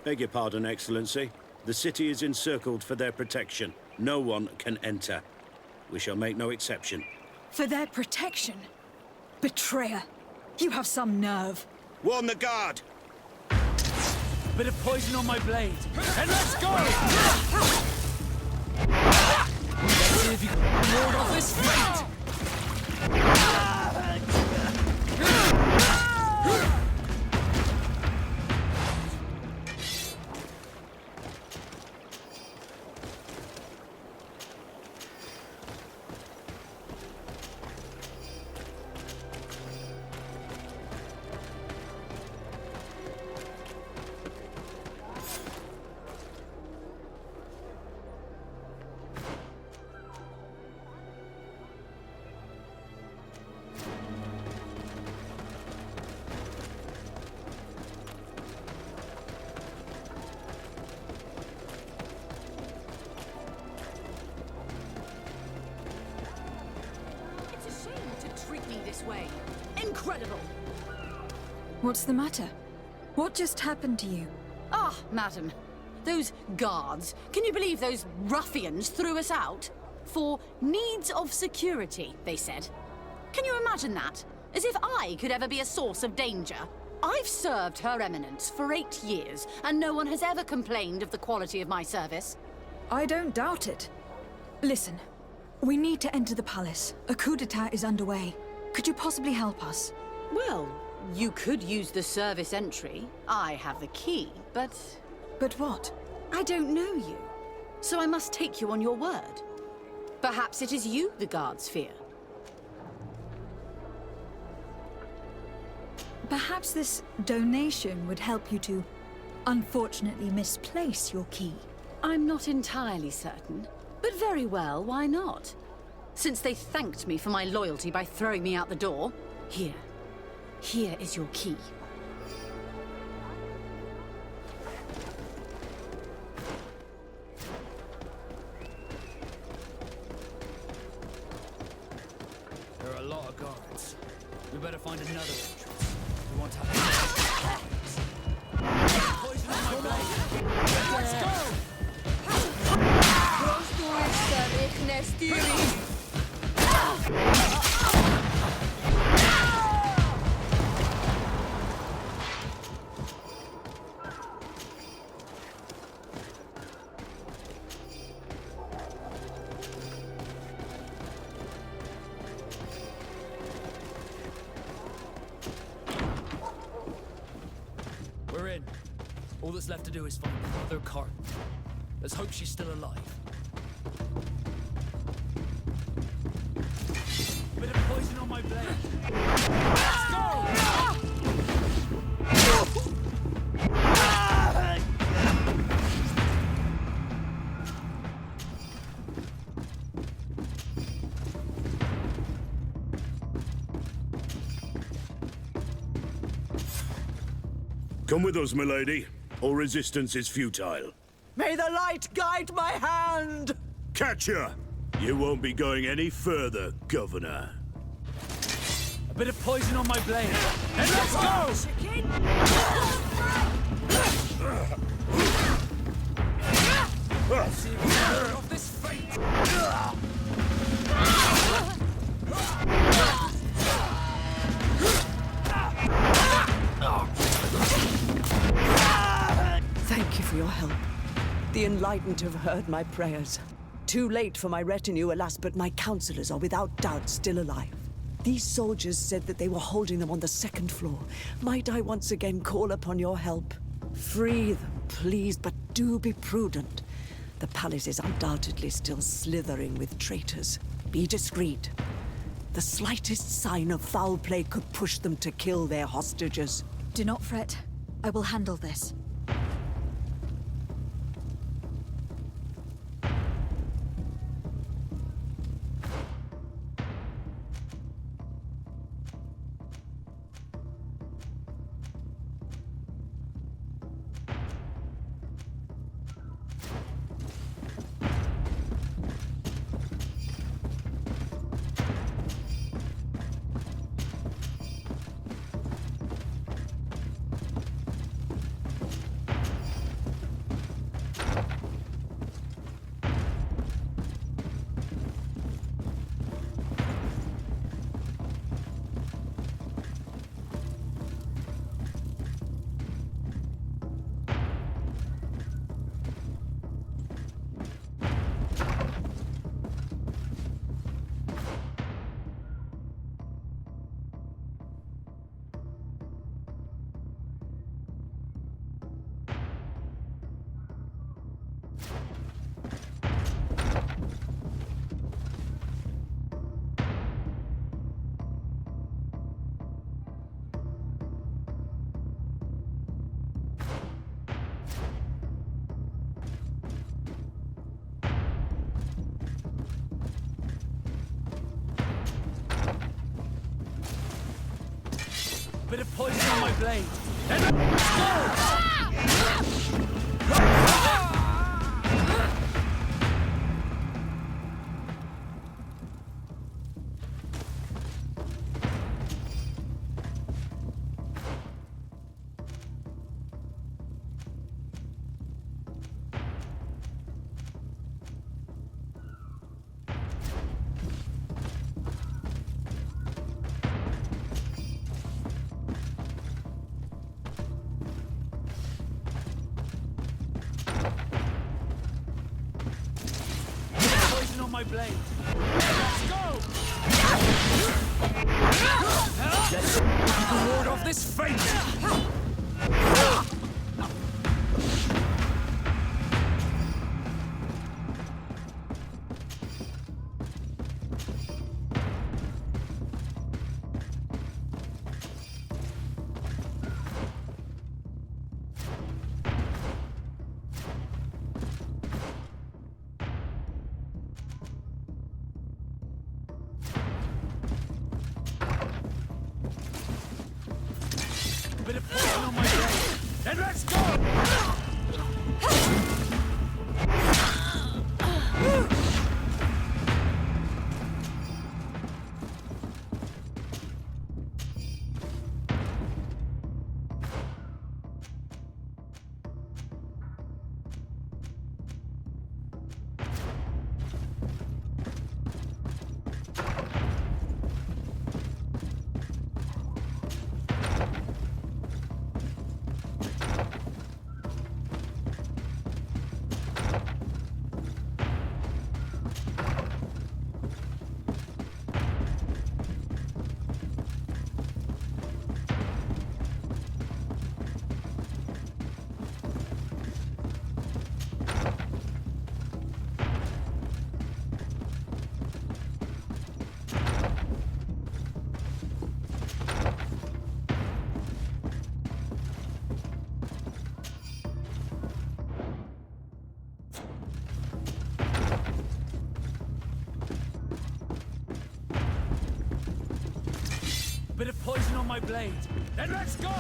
Beg your pardon, Excellency. The city is encircled for their protection. No one can enter. We shall make no exception. For their protection? Betrayer! You have some nerve. Warn the guard! Bit of poison on my blade. And let's go! Let's see if you can ward off this fate! Way. Incredible! What's the matter? What just happened to you? Ah, madam. Those guards. Can you believe those ruffians threw us out? For needs of security, they said. Can you imagine that? As if I could ever be a source of danger. I've served Her Eminence for 8 years, and no one has ever complained of the quality of my service. I don't doubt it. Listen, we need to enter the palace. A coup d'etat is underway. Could you possibly help us? Well, you could use the service entry. I have the key, but... But what? I don't know you, so I must take you on your word. Perhaps it is you the guards fear. Perhaps this donation would help you to, unfortunately, misplace your key. I'm not entirely certain, but very well, why not? Since they thanked me for my loyalty by throwing me out the door, here is your key. There are a lot of guards. We better find another entrance. We want to have poison on my blade. Let's go! We're in. All that's left to do is find the other cart. Let's hope she's still alive. Bit of poison on my blade. Let's go! Come with us, milady. All resistance is futile. May the light guide my hand! Catch her! You won't be going any further, Governor. A bit of poison on my blade. And let's go! Let's see if we can ward off this fate. Thank you for your help. The enlightened have heard my prayers. Too late for my retinue, alas, but my counselors are without doubt still alive. These soldiers said that they were holding them on the 2nd floor. Might I once again call upon your help? Free them, please, but do be prudent. The palace is undoubtedly still slithering with traitors. Be discreet. The slightest sign of foul play could push them to kill their hostages. Do not fret. I will handle this. poison on my blade. Then let's go! My blade. Let's go! Let's ward off this fate! Bit of poison on my blade. Then let's go! Bit of poison on my blade. Then let's go!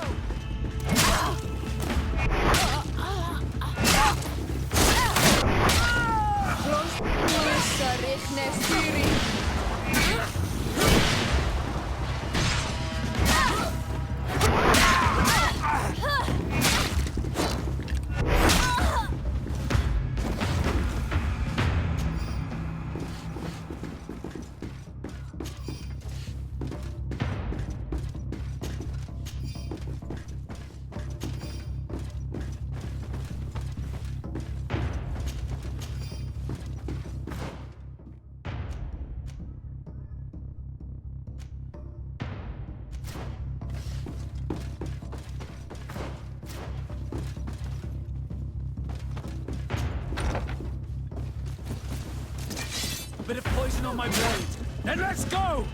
Bit of poison on my blade. Then let's go!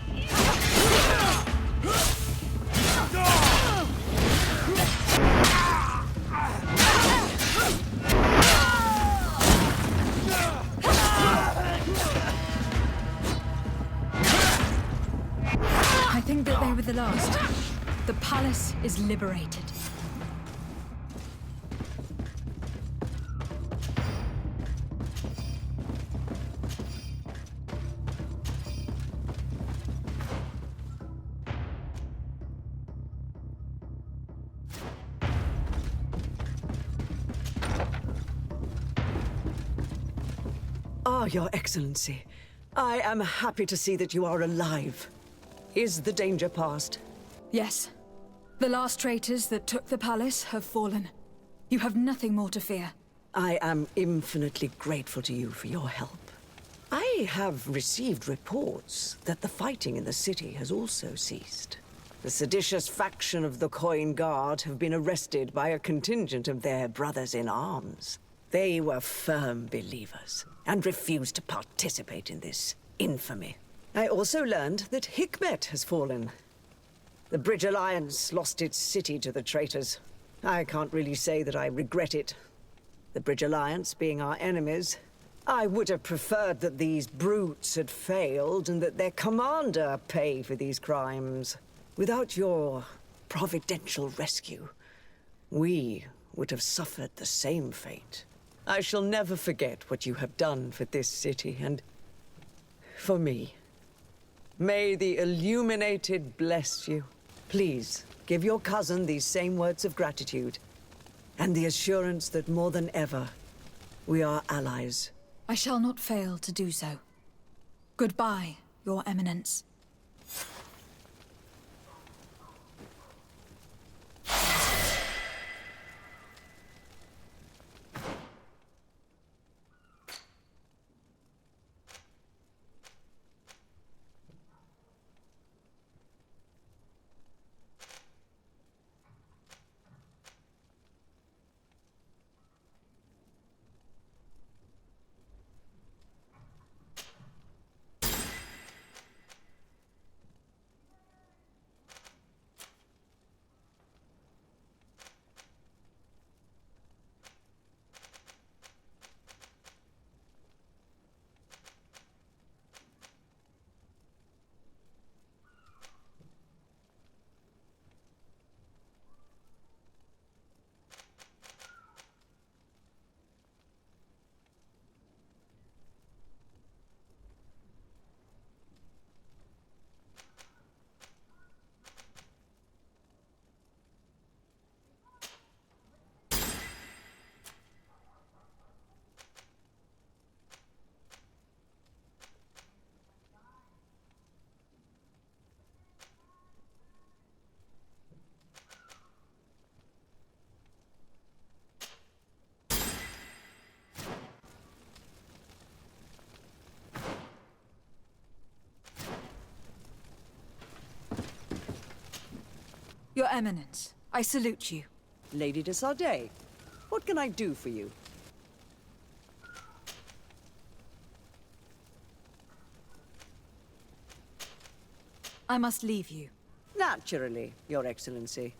I think that they were the last. The palace is liberated. Ah, Your Excellency. I am happy to see that you are alive. Is the danger past? Yes. The last traitors that took the palace have fallen. You have nothing more to fear. I am infinitely grateful to you for your help. I have received reports that the fighting in the city has also ceased. The seditious faction of the Coin Guard have been arrested by a contingent of their brothers in arms. They were firm believers and refused to participate in this infamy. I also learned that Hikmet has fallen. The Bridge Alliance lost its city to the traitors. I can't really say that I regret it. The Bridge Alliance being our enemies, I would have preferred that these brutes had failed and that their commander pay for these crimes. Without your providential rescue, we would have suffered the same fate. I shall never forget what you have done for this city and for me. May the Illuminated bless you. Please, give your cousin these same words of gratitude and the assurance that more than ever, we are allies. I shall not fail to do so. Goodbye, Your Eminence. Your Eminence, I salute you. Lady de Sardet, what can I do for you? I must leave you. Naturally, Your Excellency.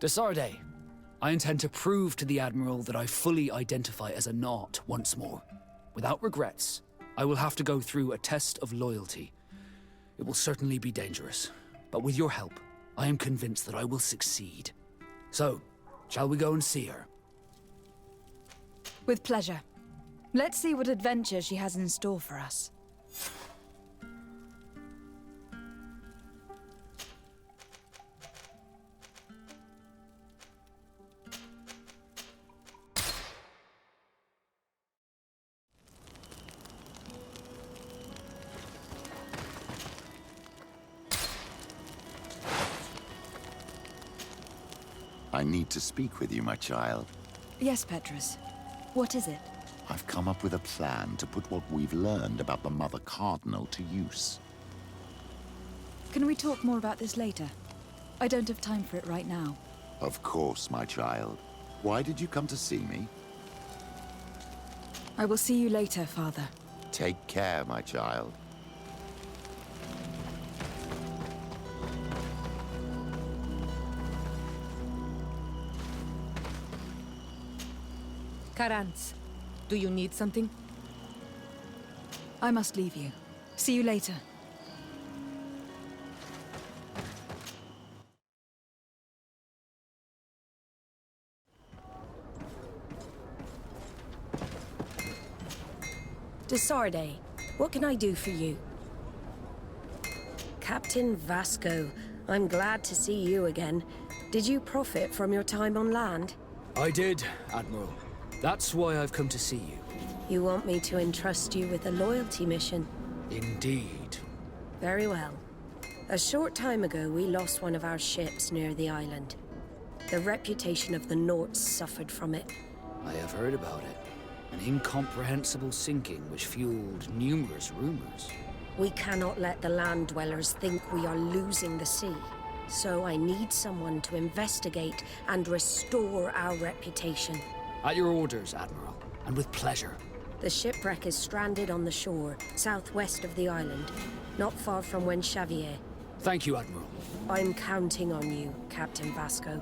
De Sardet, I intend to prove to the Admiral that I fully identify as a Naut once more. Without regrets, I will have to go through a test of loyalty. It will certainly be dangerous, but with your help, I am convinced that I will succeed. So, shall we go and see her? With pleasure. Let's see what adventure she has in store for us. I need to speak with you, my child. Yes, Petrus. What is it? I've come up with a plan to put what we've learned about the Mother Cardinal to use. Can we talk more about this later? I don't have time for it right now. Of course, my child. Why did you come to see me? I will see you later, Father. Take care, my child. Karantz, do you need something? I must leave you. See you later. Desarde, what can I do for you? Captain Vasco, I'm glad to see you again. Did you profit from your time on land? I did, Admiral. That's why I've come to see you. You want me to entrust you with a loyalty mission? Indeed. Very well. A short time ago, we lost one of our ships near the island. The reputation of the Norts suffered from it. I have heard about it. An incomprehensible sinking which fueled numerous rumors. We cannot let the land dwellers think we are losing the sea. So I need someone to investigate and restore our reputation. At your orders, Admiral, and with pleasure. The shipwreck is stranded on the shore, southwest of the island, not far from Wen Xavier. Thank you, Admiral. I'm counting on you, Captain Vasco.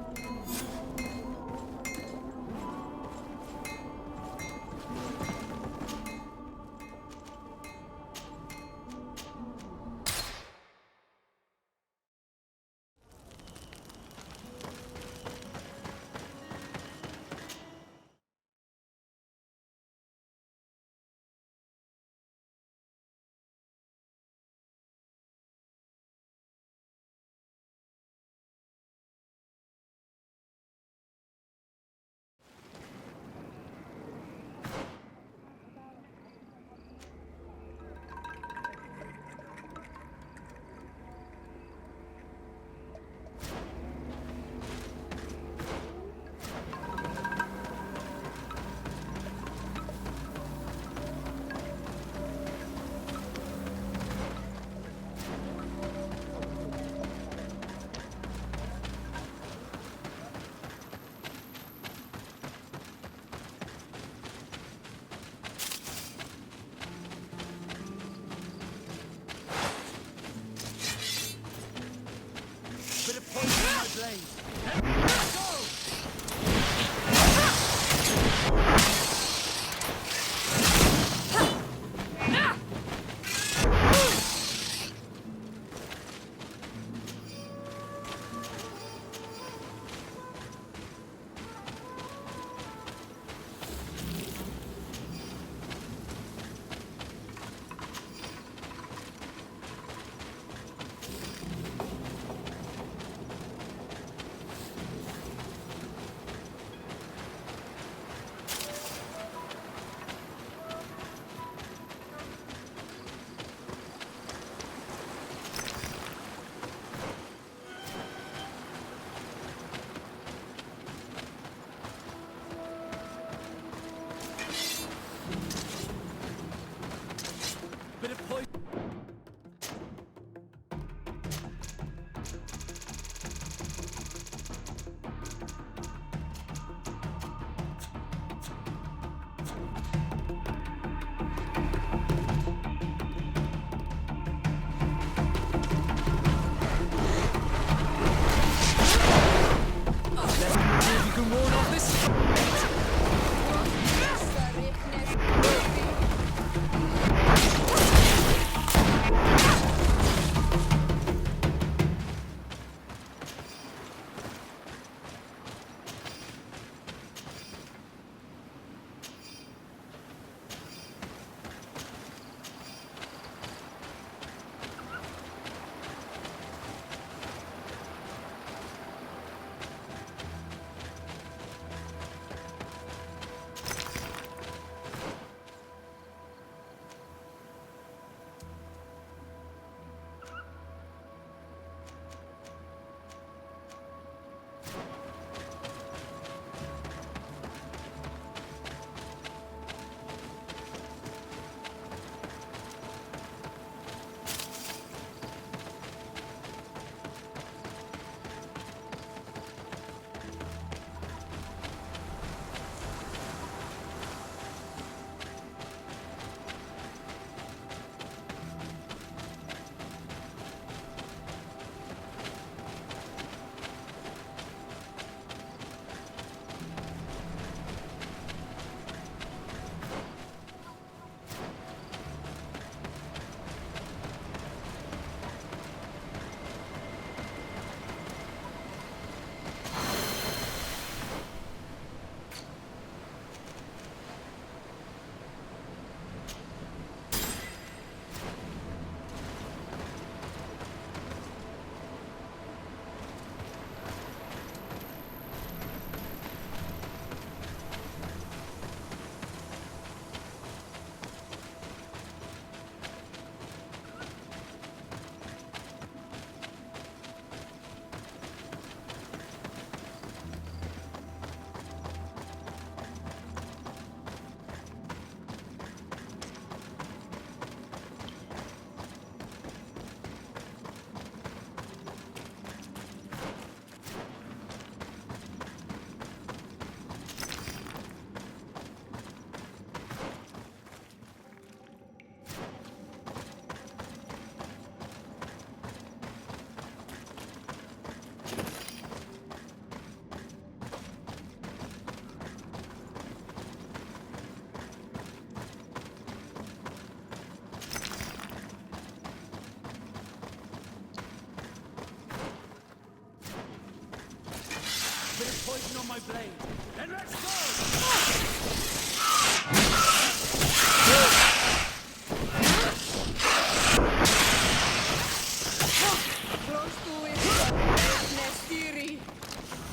blade. Then let's go!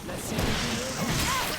Let's see if we can move on.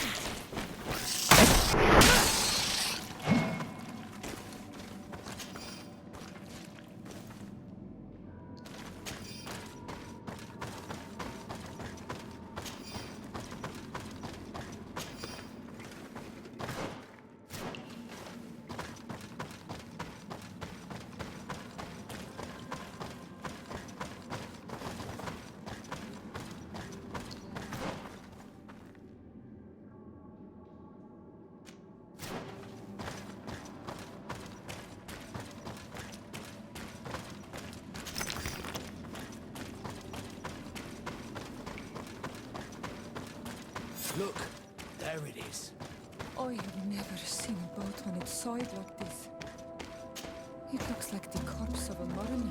Look, there it is. I have never seen a boat on its side like this. It looks like the corpse of a mariner.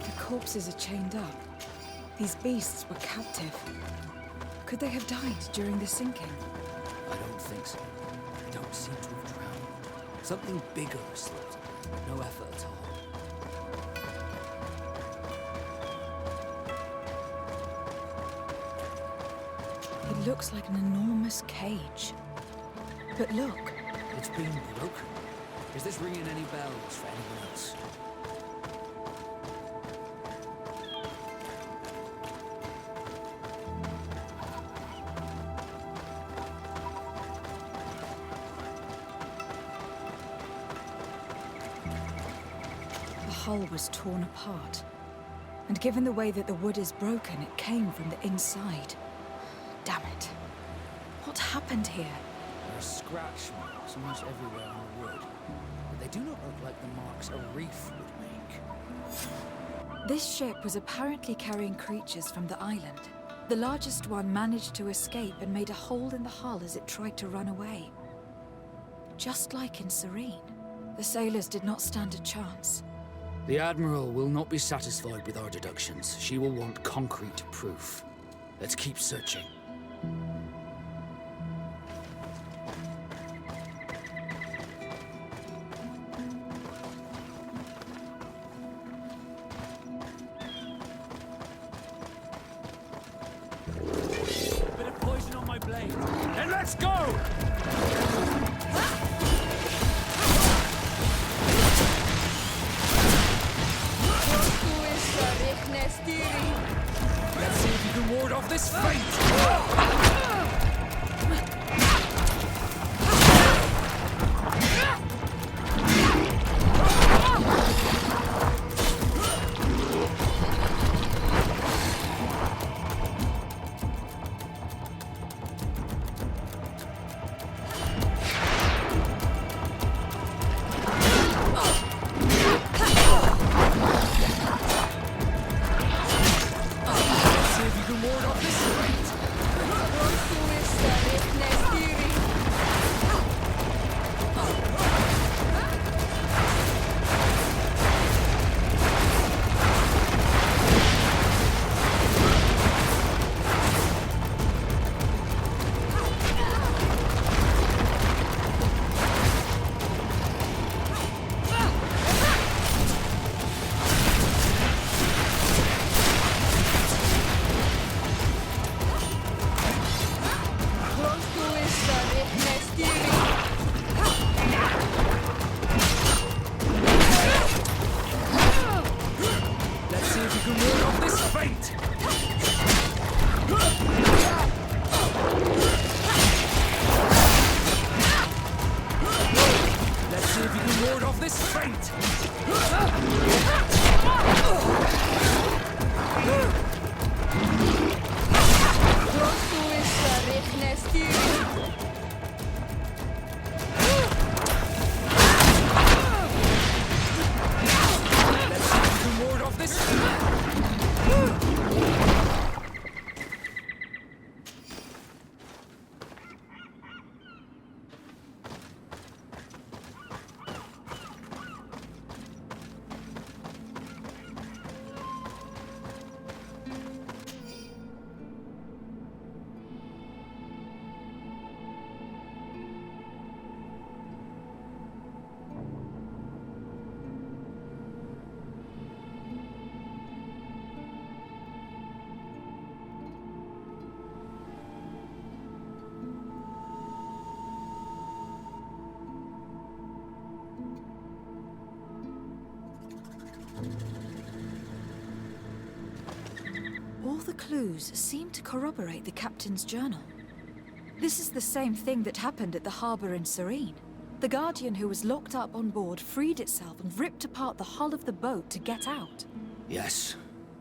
The corpses are chained up. These beasts were captive. Could they have died during the sinking? I don't think so. They don't seem to have drowned. Something bigger slipped. No effort at all. It looks like an enormous cage. But look, It's been broken. Is this ringing any bells for anyone else? the hull was torn apart. And given the way that the wood is broken, it came from the inside. Damn it. What happened here? There are scratch marks almost everywhere on the wood. But they do not look like the marks a reef would make. This ship was apparently carrying creatures from the island. The largest one managed to escape and made a hole in the hull as it tried to run away. Just like in Serene, the sailors did not stand a chance. The Admiral will not be satisfied with our deductions. She will want concrete proof. Let's keep searching. Bit of poison on my blade. Then let's go! Let's see if you can ward off this fate! Let's see if you can ward off this fate! Let's see if you can ward off this fate! Let's see if you can ward off this fate! Let's see if you can ward off this fate! the clues seem to corroborate the captain's journal. This is the same thing that happened at the harbor in Serene. The Guardian who was locked up on board freed itself and ripped apart the hull of the boat to get out. Yes,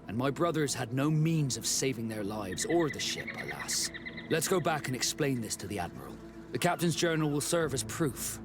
and my brothers had no means of saving their lives or the ship, alas. Let's go back and explain this to the Admiral. The captain's journal will serve as proof.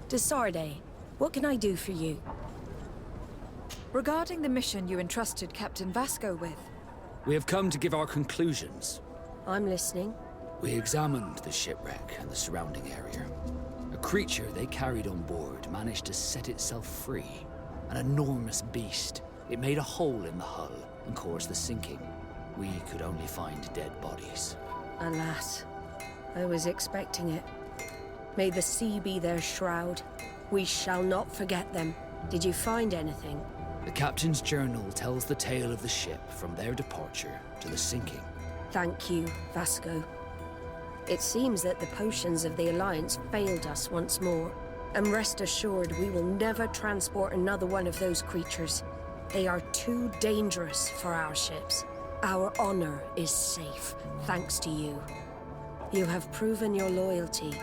Desarde, what can I do for you? Regarding the mission you entrusted Captain Vasco with, We have come to give our conclusions. I'm listening. We examined the shipwreck and the surrounding area. A creature they carried on board managed to set itself free. An enormous beast. It made a hole in the hull and caused the sinking. We could only find dead bodies. Alas, I was expecting it. May the sea be their shroud. We shall not forget them. Did you find anything? The captain's journal tells the tale of the ship from their departure to the sinking. Thank you, Vasco. It seems that the potions of the Alliance failed us once more. And rest assured, we will never transport another one of those creatures. They are too dangerous for our ships. Our honor is safe, thanks to you. You have proven your loyalty,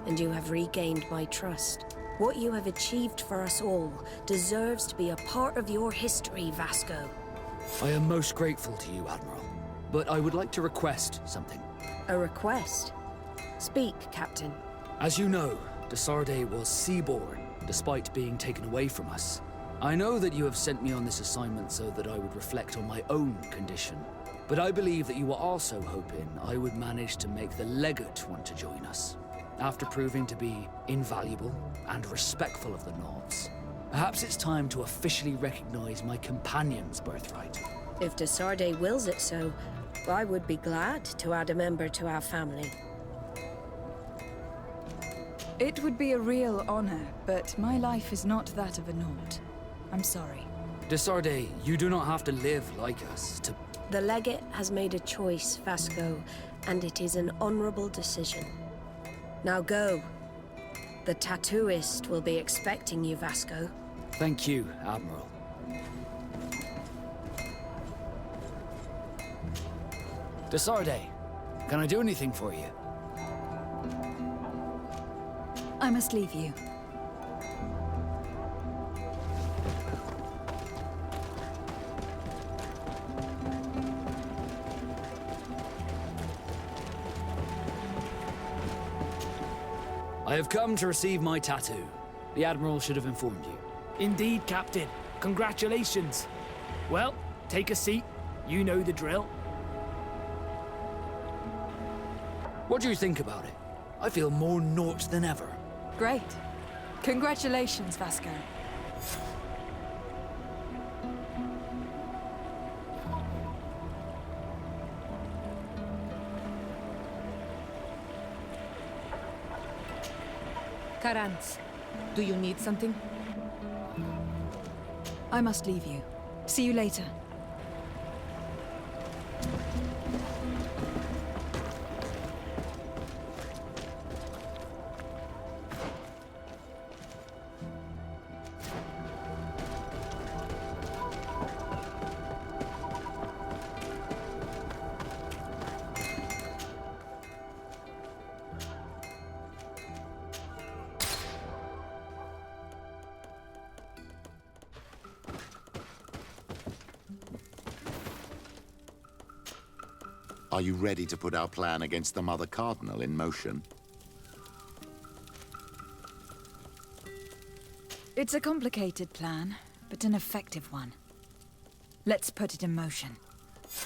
and you have regained my trust. What you have achieved for us all deserves to be a part of your history, Vasco. I am most grateful to you, Admiral. But I would like to request something. A request? Speak, Captain. As you know, Desarde was seaborn, despite being taken away from us. I know that you have sent me on this assignment so that I would reflect on my own condition. But I believe that you were also hoping I would manage to make the legate want to join us. After proving to be invaluable and respectful of the Nords, perhaps it's time to officially recognize my companion's birthright. If Desarde wills it so, I would be glad to add a member to our family. it would be a real honor, but my life is not that of a Nord. I'm sorry. Desarde, you do not have to live like us to... The legate has made a choice, Vasco, and it is an honorable decision. Now go. The tattooist will be expecting you, Vasco. Thank you, Admiral. Desarde, can I do anything for you? I must leave you. I have come to receive my tattoo. The Admiral should have informed you. Indeed, Captain. Congratulations. Well, take a seat. You know the drill. What do you think about it? I feel more Nort than ever. Great. Congratulations, Vasco. Karantz, do you need something? I must leave you. See you later. Are you ready to put our plan against the Mother Cardinal in motion? It's a complicated plan, but an effective one. Let's put it in motion.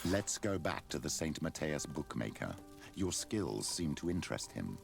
Let's go back to the St. Matthias bookmaker. Your skills seem to interest him.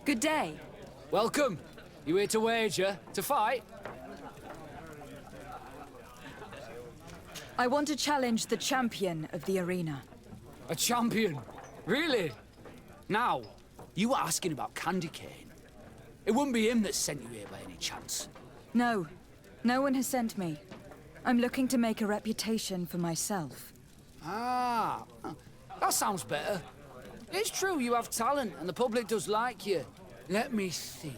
Good day. Welcome. You here to wager? To fight? I want to challenge the champion of the arena. A champion? Really? Now, you were asking about Candy Cane. It wouldn't be him that sent you here by any chance. No. No one has sent me. I'm looking to make a reputation for myself. Ah, that sounds better. It's true you have talent and the public does like you. Let me think.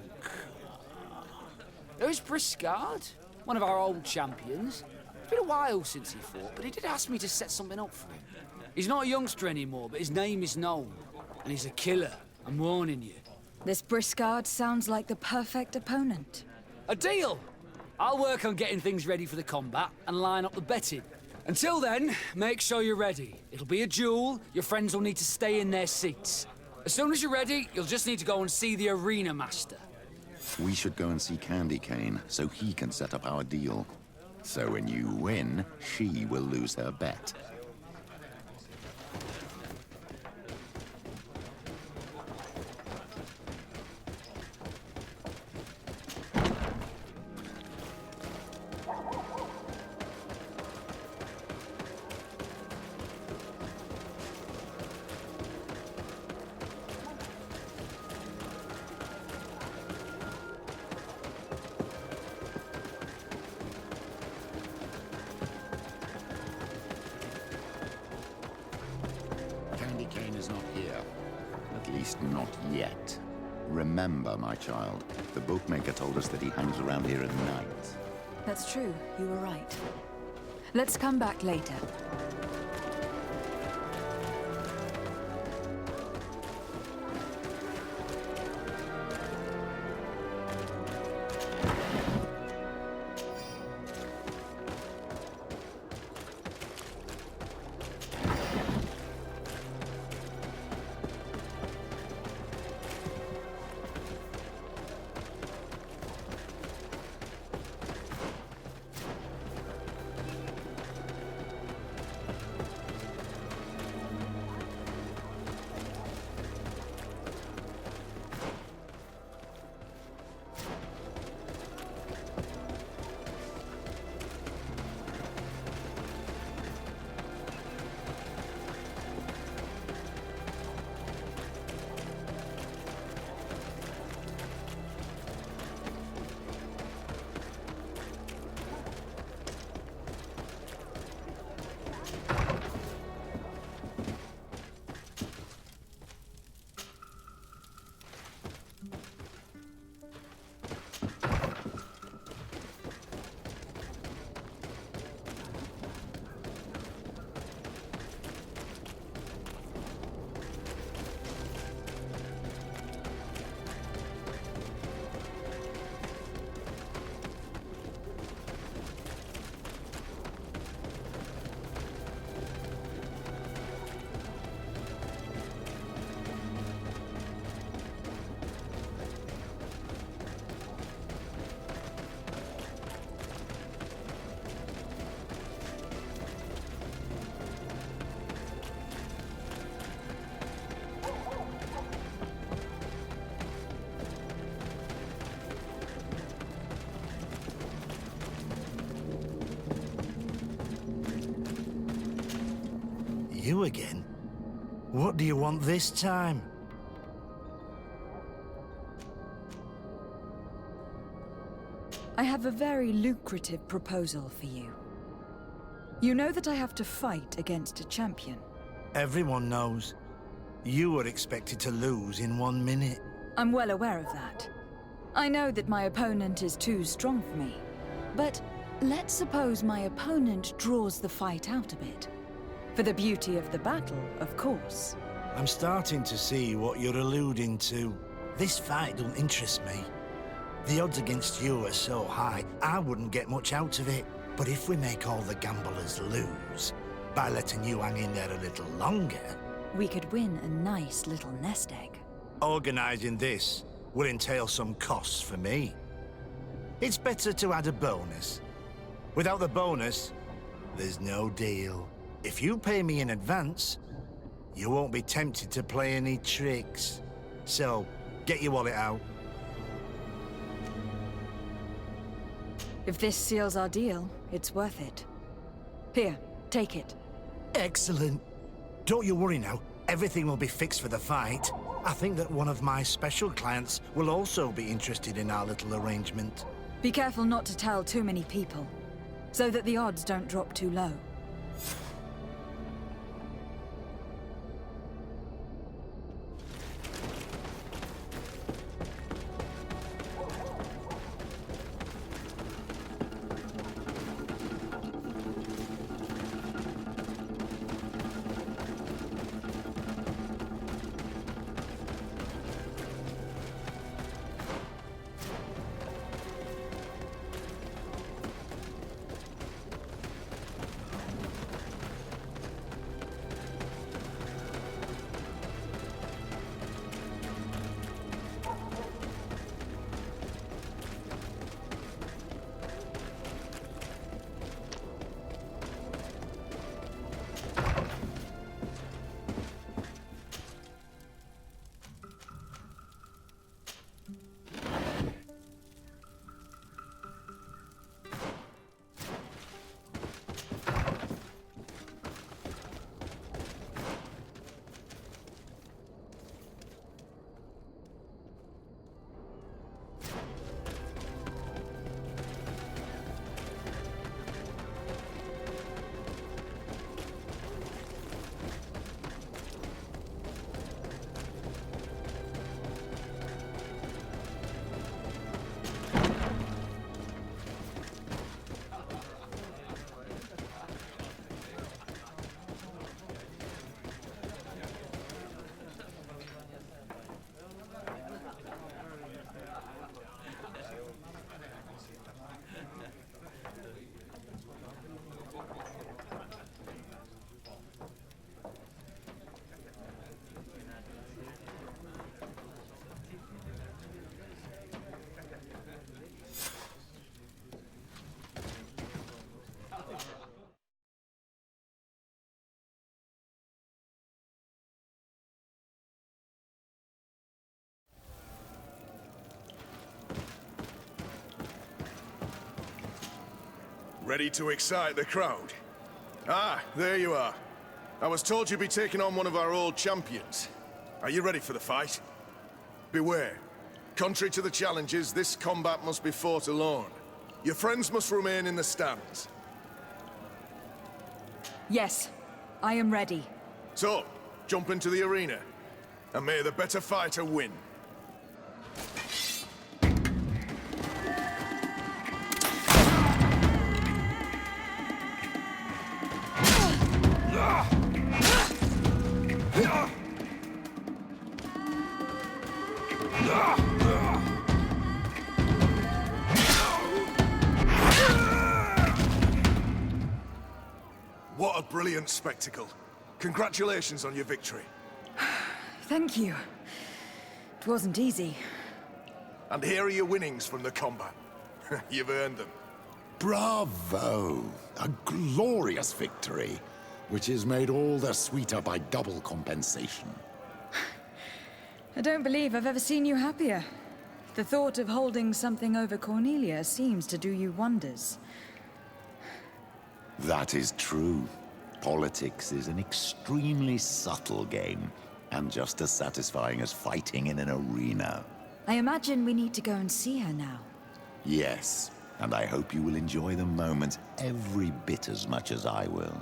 There's Briscard, one of our old champions. It's been a while since he fought, but he did ask me to set something up for him. He's not a youngster anymore, but his name is known. And he's a killer, I'm warning you. This Briscard sounds like the perfect opponent. A deal! I'll work on getting things ready for the combat and line up the betting. Until then, make sure you're ready. It'll be a duel, your friends will need to stay in their seats. As soon as you're ready, you'll just need to go and see the arena master. We should go and see Candy Cane so he can set up our deal. So when you win, she will lose her bet. Candy Cane is not here. At least not yet. Remember, my child, the bookmaker told us that he hangs around here at night. That's true, you were right. Let's come back later. You again? What do you want this time? I have a very lucrative proposal for you. You know that I have to fight against a champion. Everyone knows. You were expected to lose in 1 minute. I'm well aware of that. I know that my opponent is too strong for me. But let's suppose my opponent draws the fight out a bit. For the beauty of the battle, of course. I'm starting to see what you're alluding to. This fight don't interest me. The odds against you are so high, I wouldn't get much out of it. But if we make all the gamblers lose, by letting you hang in there a little longer... we could win a nice little nest egg. Organising this will entail some costs for me. It's better to add a bonus. Without the bonus, there's no deal. If you pay me in advance, you won't be tempted to play any tricks. So, Get your wallet out. If this seals our deal, it's worth it. Here, take it. Excellent. Don't you worry now. Everything will be fixed for the fight. I think that one of my special clients will also be interested in our little arrangement. Be careful not to tell too many people, so that the odds don't drop too low. Ready to excite the crowd? Ah, there you are. I was told you'd be taking on one of our old champions. Are you ready for the fight? Beware. Contrary to the challenges, this combat must be fought alone. Your friends must remain in the stands. Yes, I am ready. So, jump into the arena, and may the better fighter win. What a brilliant spectacle. Congratulations on your victory. Thank you. It wasn't easy. And here are your winnings from the combat. You've earned them. Bravo! A glorious victory, which is made all the sweeter by double compensation. I don't believe I've ever seen you happier. The thought of holding something over Cornelia seems to do you wonders. That is true. Politics is an extremely subtle game, and just as satisfying as fighting in an arena. I imagine we need to go and see her now. Yes, and I hope you will enjoy the moment every bit as much as I will.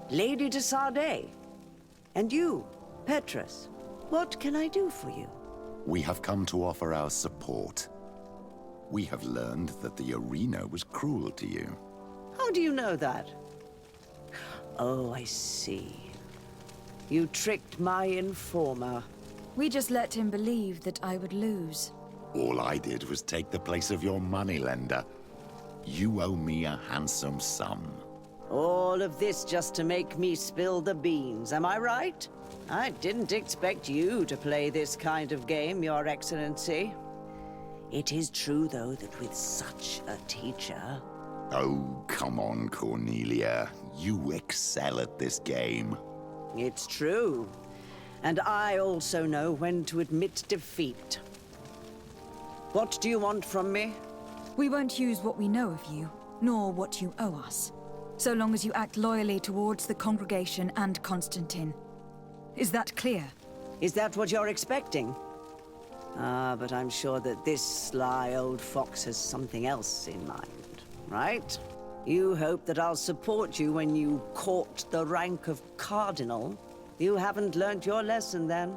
Lady de Sardet. And you, Petrus. What can I do for you? We have come to offer our support. We have learned that the arena was cruel to you. How do you know that? Oh, I see. You tricked my informer. We just let him believe that I would lose. All I did was take the place of your moneylender. You owe me a handsome sum. All of this just to make me spill the beans, am I right? I didn't expect you to play this kind of game, Your Excellency. It is true, though, that with such a teacher... Oh, come on, Cornelia. You excel at this game. It's true. And I also know when to admit defeat. What do you want from me? We won't use what we know of you, nor what you owe us, so long as you act loyally towards the congregation and Constantine. Is that clear? Is that what you're expecting? Ah, but I'm sure that this sly old fox has something else in mind, right? You hope that I'll support you when you court the rank of cardinal? You haven't learnt your lesson, then?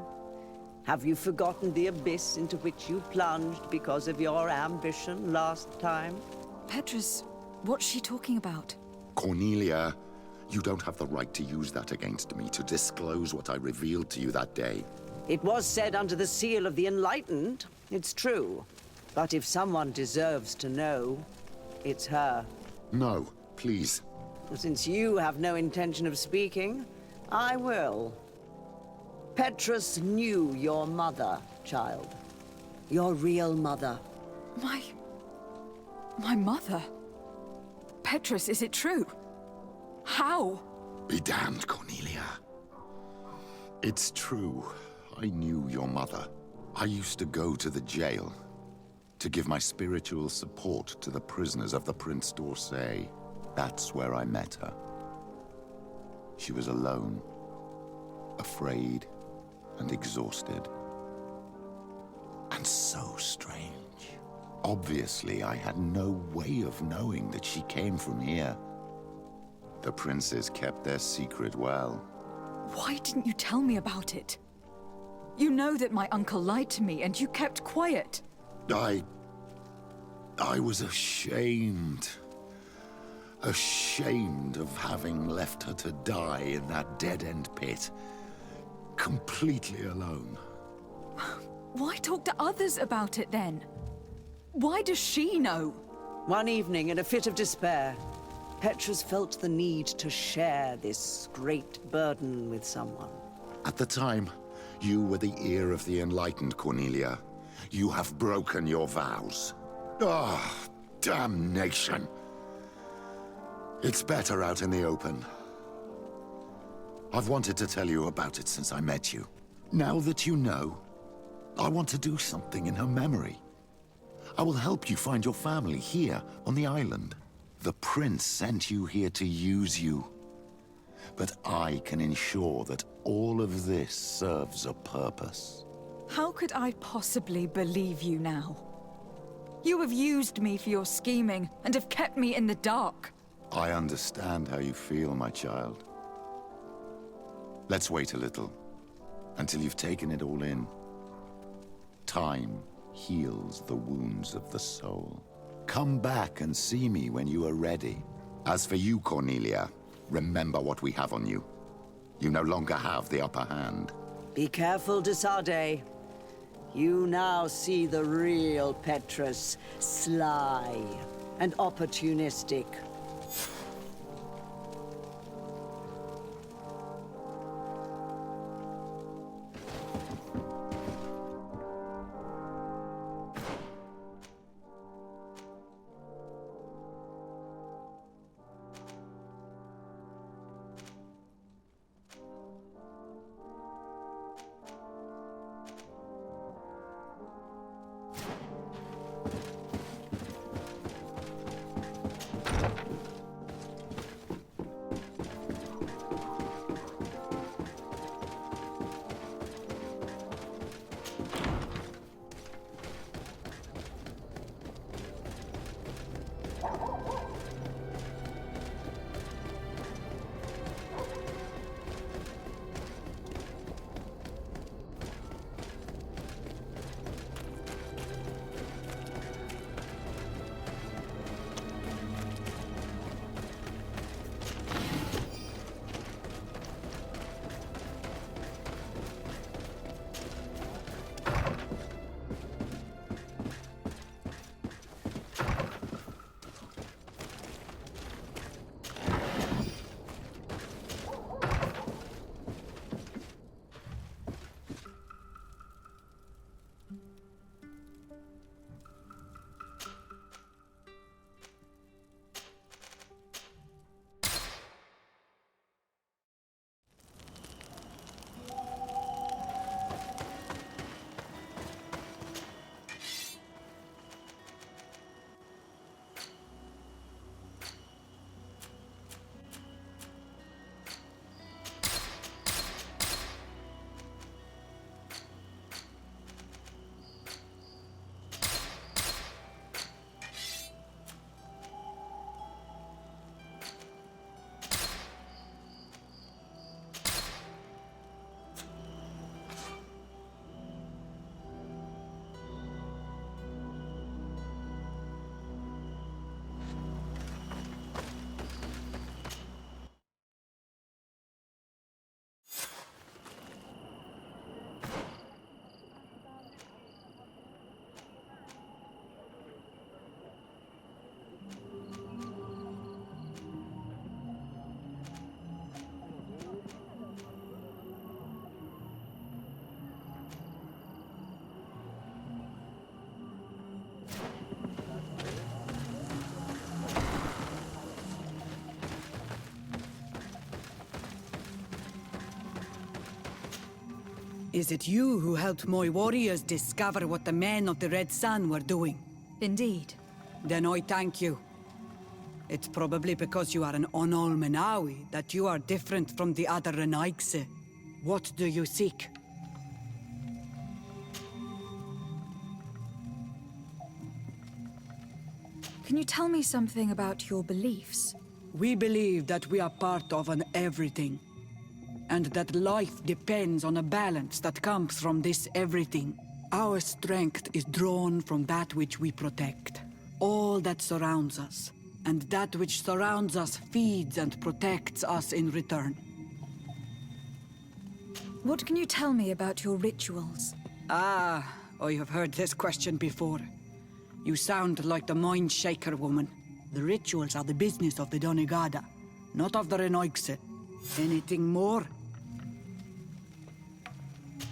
Have you forgotten the abyss into which you plunged because of your ambition last time? Petrus, what's she talking about? Cornelia, you don't have the right to use that against me, to disclose what I revealed to you that day. It was said under the seal of the Enlightened, it's true. But if someone deserves to know, it's her. No, please. Since you have no intention of speaking, I will. Petrus knew your mother, child. Your real mother. My mother? Petrus, is it true? How? Be damned, Cornelia. It's true. I knew your mother. I used to go to the jail to give my spiritual support to the prisoners of the Prince d'Orsay. That's where I met her. She was alone, afraid, and exhausted. And so strange. Obviously, I had no way of knowing that she came from here. The princes kept their secret well. Why didn't you tell me about it? You know that my uncle lied to me, and you kept quiet. I was ashamed. Ashamed of having left her to die in that dead-end pit. Completely alone. Why talk to others about it, then? Why does she know? One evening, in a fit of despair, Petrus felt the need to share this great burden with someone. At the time, you were the ear of the enlightened, Cornelia. You have broken your vows. Ah, damnation. It's better out in the open. I've wanted to tell you about it since I met you. Now that you know, I want to do something in her memory. I will help you find your family here on the island. The prince sent you here to use you. But I can ensure that all of this serves a purpose. How could I possibly believe you now? You have used me for your scheming and have kept me in the dark. I understand how you feel, my child. Let's wait a little, until you've taken it all in. Time heals the wounds of the soul. Come back and see me when you are ready. As for you, Cornelia, remember what we have on you. You no longer have the upper hand. Be careful, de Sardet. You now see the real Petrus, sly and opportunistic. Is it you who helped my warriors discover what the men of the Red Sun were doing? Indeed. Then I thank you. It's probably because you are an Onol that you are different from the other Renaigse. What do you seek? Can you tell me something about your beliefs? We believe that we are part of an everything, and that life depends on a balance that comes from this everything. Our strength is drawn from that which we protect, all that surrounds us, and that which surrounds us feeds and protects us in return. What can you tell me about your rituals? I have heard this question before. You sound like the Mind Shaker woman. The rituals are the business of the Donegada, not of the Renoigse. Anything more?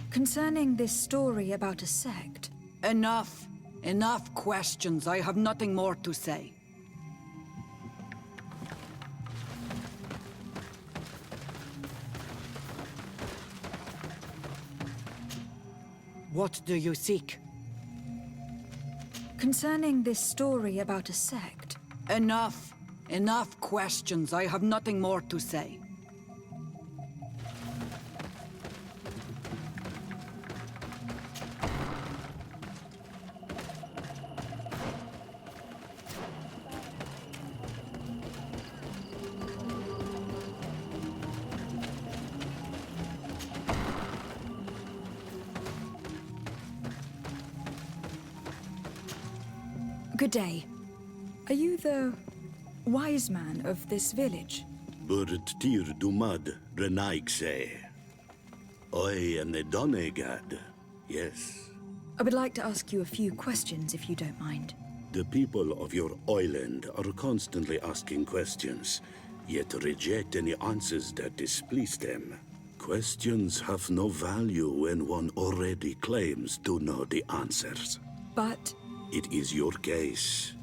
Concerning this story about a sect... Enough. Enough questions. I have nothing more to say. What do you seek? Concerning this story about a sect... Enough. Enough questions. I have nothing more to say. Good day. Are you the wise man of this village? Tir dumad Renaigse. I am the Donegad, yes. I would like to ask you a few questions, if you don't mind. The people of your island are constantly asking questions, yet reject any answers that displease them. Questions have no value when one already claims to know the answers. But... It is your case.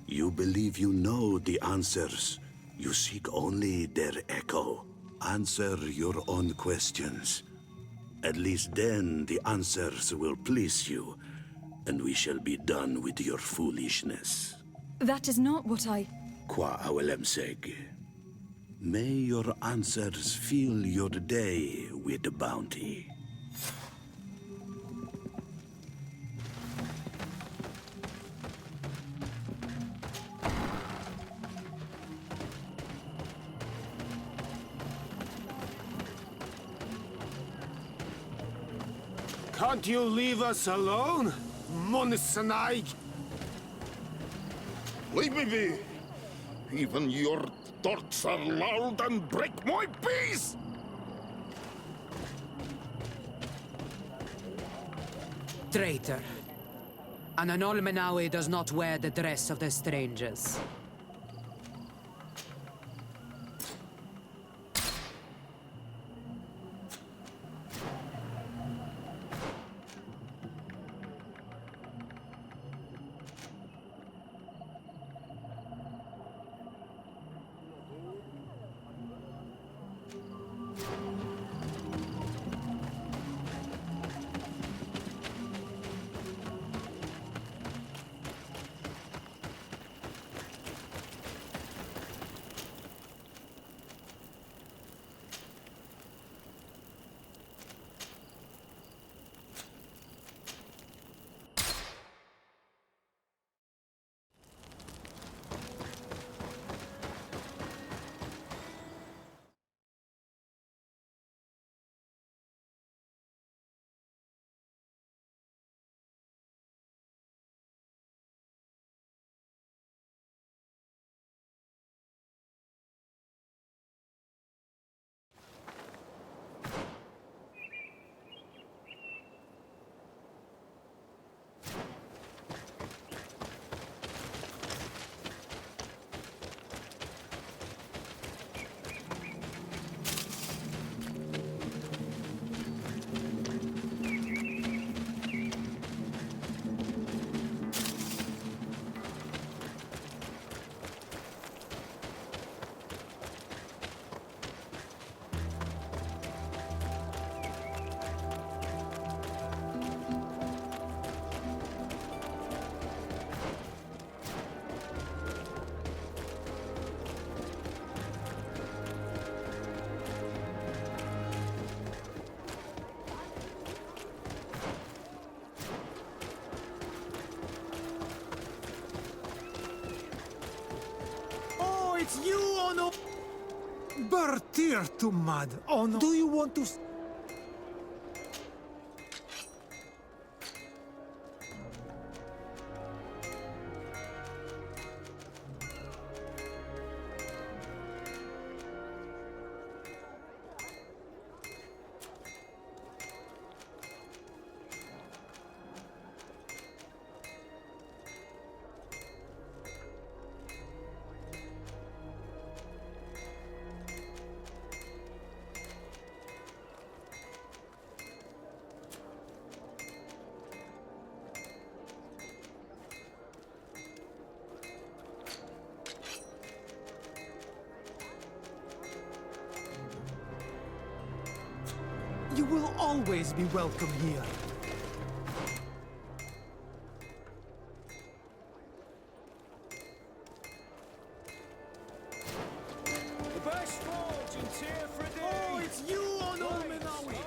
You believe you know the answers. You seek only their echo. Answer your own questions. At least then the answers will please you, and we shall be done with your foolishness. That is not what I... Qua awelemseg. May your answers fill your day with bounty. Can't you leave us alone, Monisanaig? Leave me be! Even your thoughts are loud and break my peace! Traitor. An Anolmenawi does not wear the dress of the strangers. it's you, Ono! Bertir to mud, Ono! Do you want to... You will always be welcome here. The best fortunes here for a day. Oh, it's you, Ono Menawi!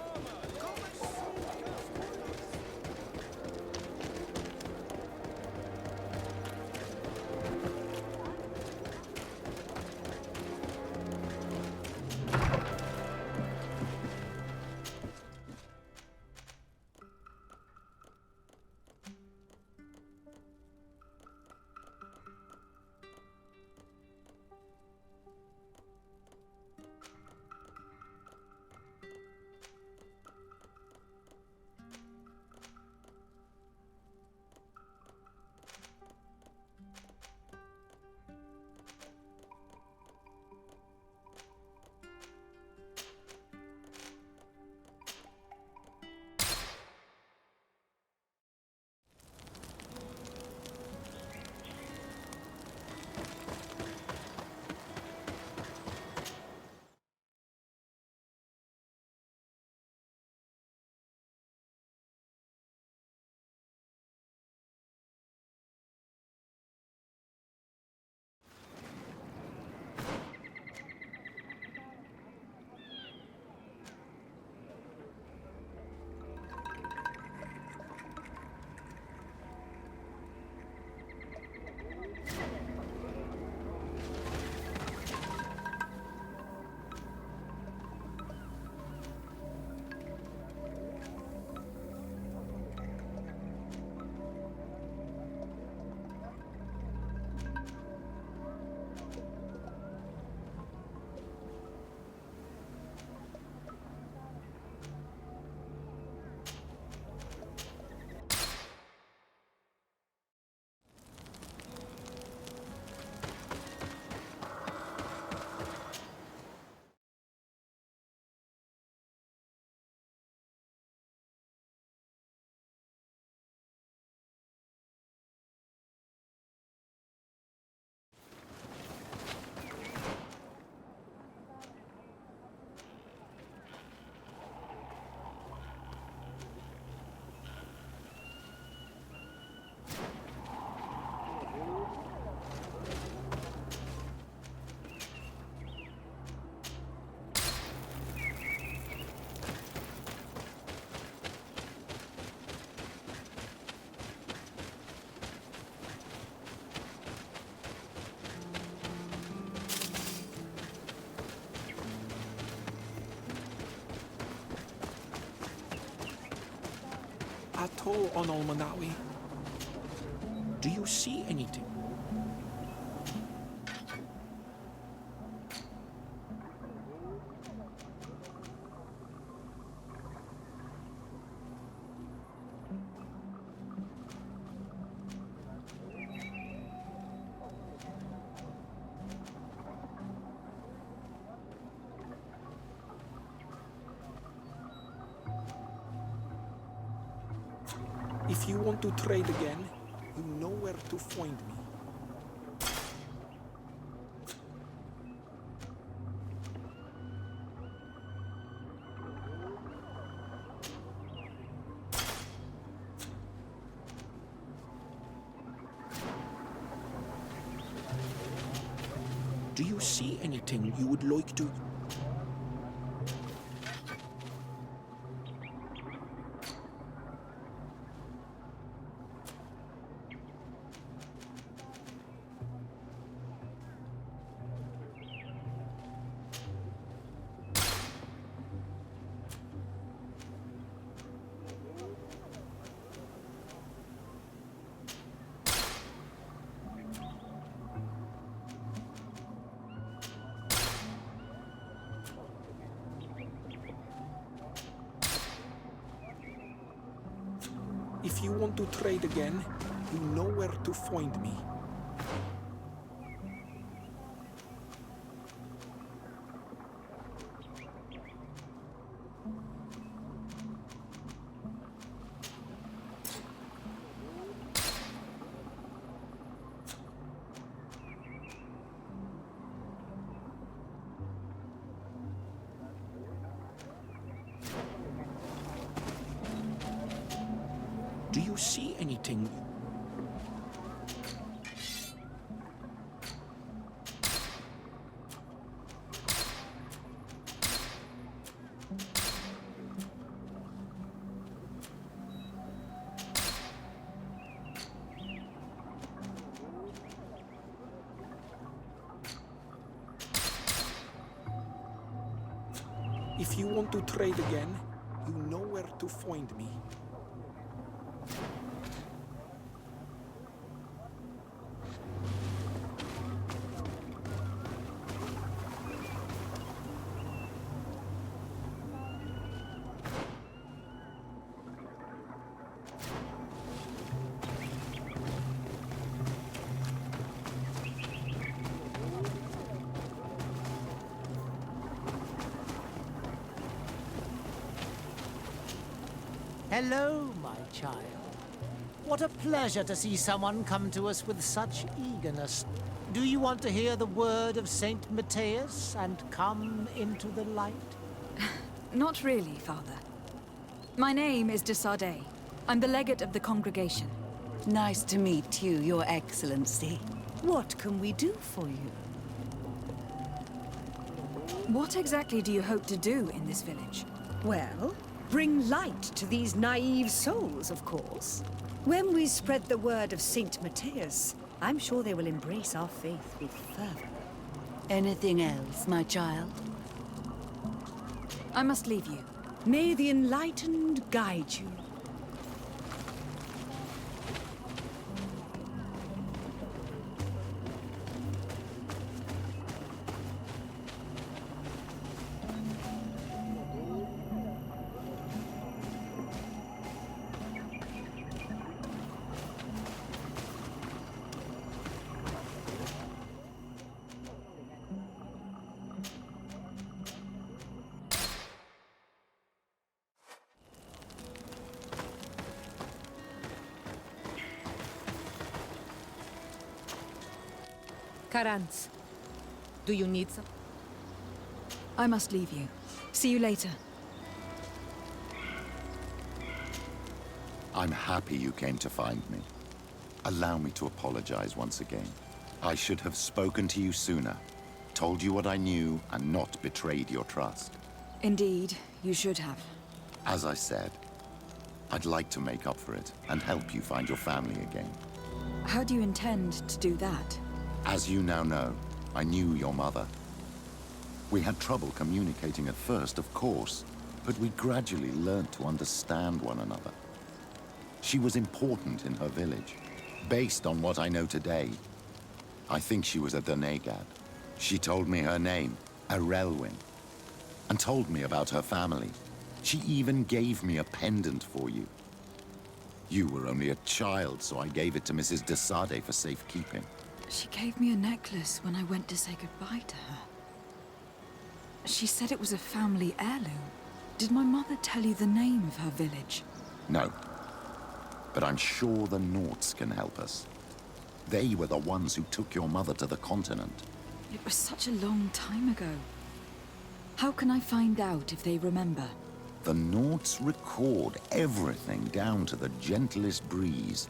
At all, Ono Menawi. Do you see anything? If you want to trade again, you know where to find me. Do you see anything you would like to... If you want to trade again, you know where to find me. Do you see anything? If you want to trade again, you know where to find me. Hello, my child. What a pleasure to see someone come to us with such eagerness. Do you want to hear the word of Saint Matthias and come into the light? Not really, Father. My name is de Sardet. I'm the legate of the congregation. Nice to meet you, Your Excellency. What can we do for you? What exactly do you hope to do in this village? Well, bring light to these naive souls, of course. When we spread the word of Saint Matthias, I'm sure they will embrace our faith with fervor. Anything else, my child? I must leave you. May the enlightened guide you. Karantz, do you need some? I must leave you. See you later. I'm happy you came to find me. Allow me to apologize once again. I should have spoken to you sooner, told you what I knew, and not betrayed your trust. Indeed, you should have. As I said, I'd like to make up for it and help you find your family again. How do you intend to do that? As you now know, I knew your mother. We had trouble communicating at first, of course, but we gradually learned to understand one another. She was important in her village. Based on what I know today, I think she was a Donegad. She told me her name, Arelwin, and told me about her family. She even gave me a pendant for you. You were only a child, so I gave it to Mrs. de Sardet for safekeeping. She gave me a necklace when I went to say goodbye to her. She said it was a family heirloom. Did my mother tell you the name of her village? No. But I'm sure the Norts can help us. They were the ones who took your mother to the continent. It was such a long time ago. How can I find out if they remember? The Norts record everything down to the gentlest breeze.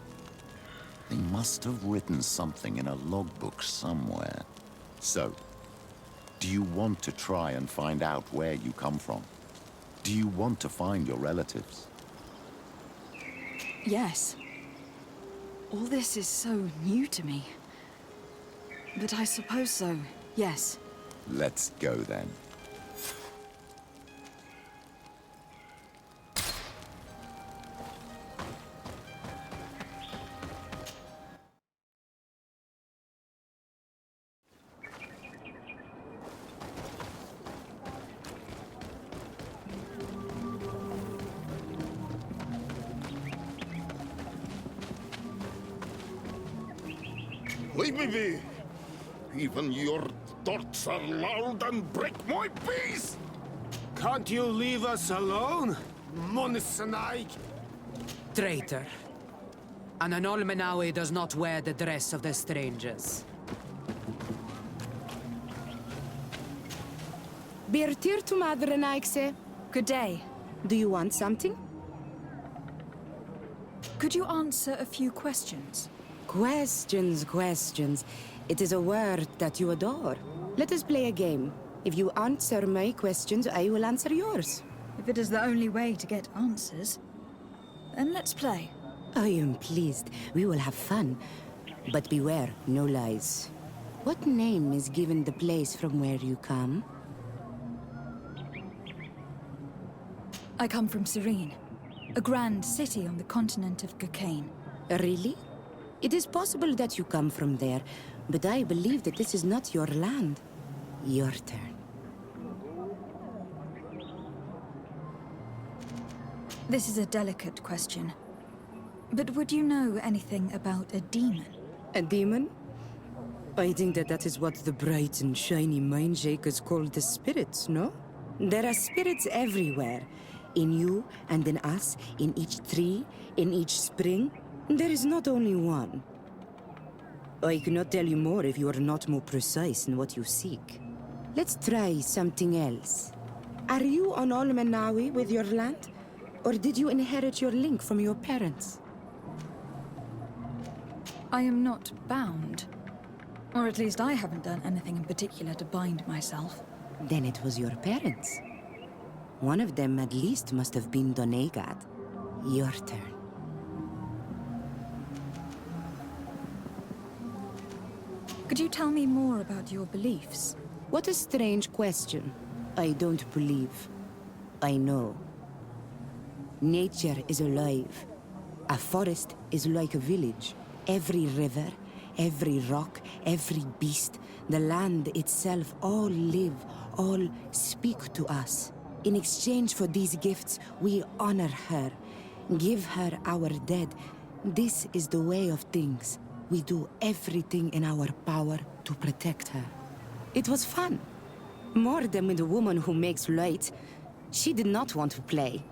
They must have written something in a logbook somewhere. So, do you want to try and find out where you come from? Do you want to find your relatives? Yes. All this is so new to me. But I suppose so, yes. Let's go then. Leave me be! Even your thoughts are loud and break my peace! Can't you leave us alone? Monisanaik! Traitor. An Anolmenawi does not wear the dress of the strangers. Birtir to Madre Naikse. Good day. Do you want something? Could you answer a few questions? Questions. It is a word that you adore. Let us play a game. If you answer my questions, I will answer yours. If it is the only way to get answers, then let's play. I am pleased. We will have fun. But beware, no lies. What name is given the place from where you come? I come from Serene, a grand city on the continent of Cocaine. Really? It is possible that you come from there, but I believe that this is not your land. Your turn. This is a delicate question. But would you know anything about a demon? A demon? I think that is what the bright and shiny mindshakers call the spirits, no? There are spirits everywhere. In you and in us, in each tree, in each spring. There is not only one. I cannot tell you more if you are not more precise in what you seek. Let's try something else. Are you on Olmenawi with your land? Or did you inherit your link from your parents? I am not bound. Or at least I haven't done anything in particular to bind myself. Then it was your parents. One of them at least must have been Donegad. Your turn. Could you tell me more about your beliefs? What a strange question. I don't believe. I know. Nature is alive. A forest is like a village. Every river, every rock, every beast, the land itself, all live, all speak to us. In exchange for these gifts, we honor her, give her our dead. This is the way of things. We do everything in our power to protect her. It was fun. More than with the woman who makes light. She did not want to play.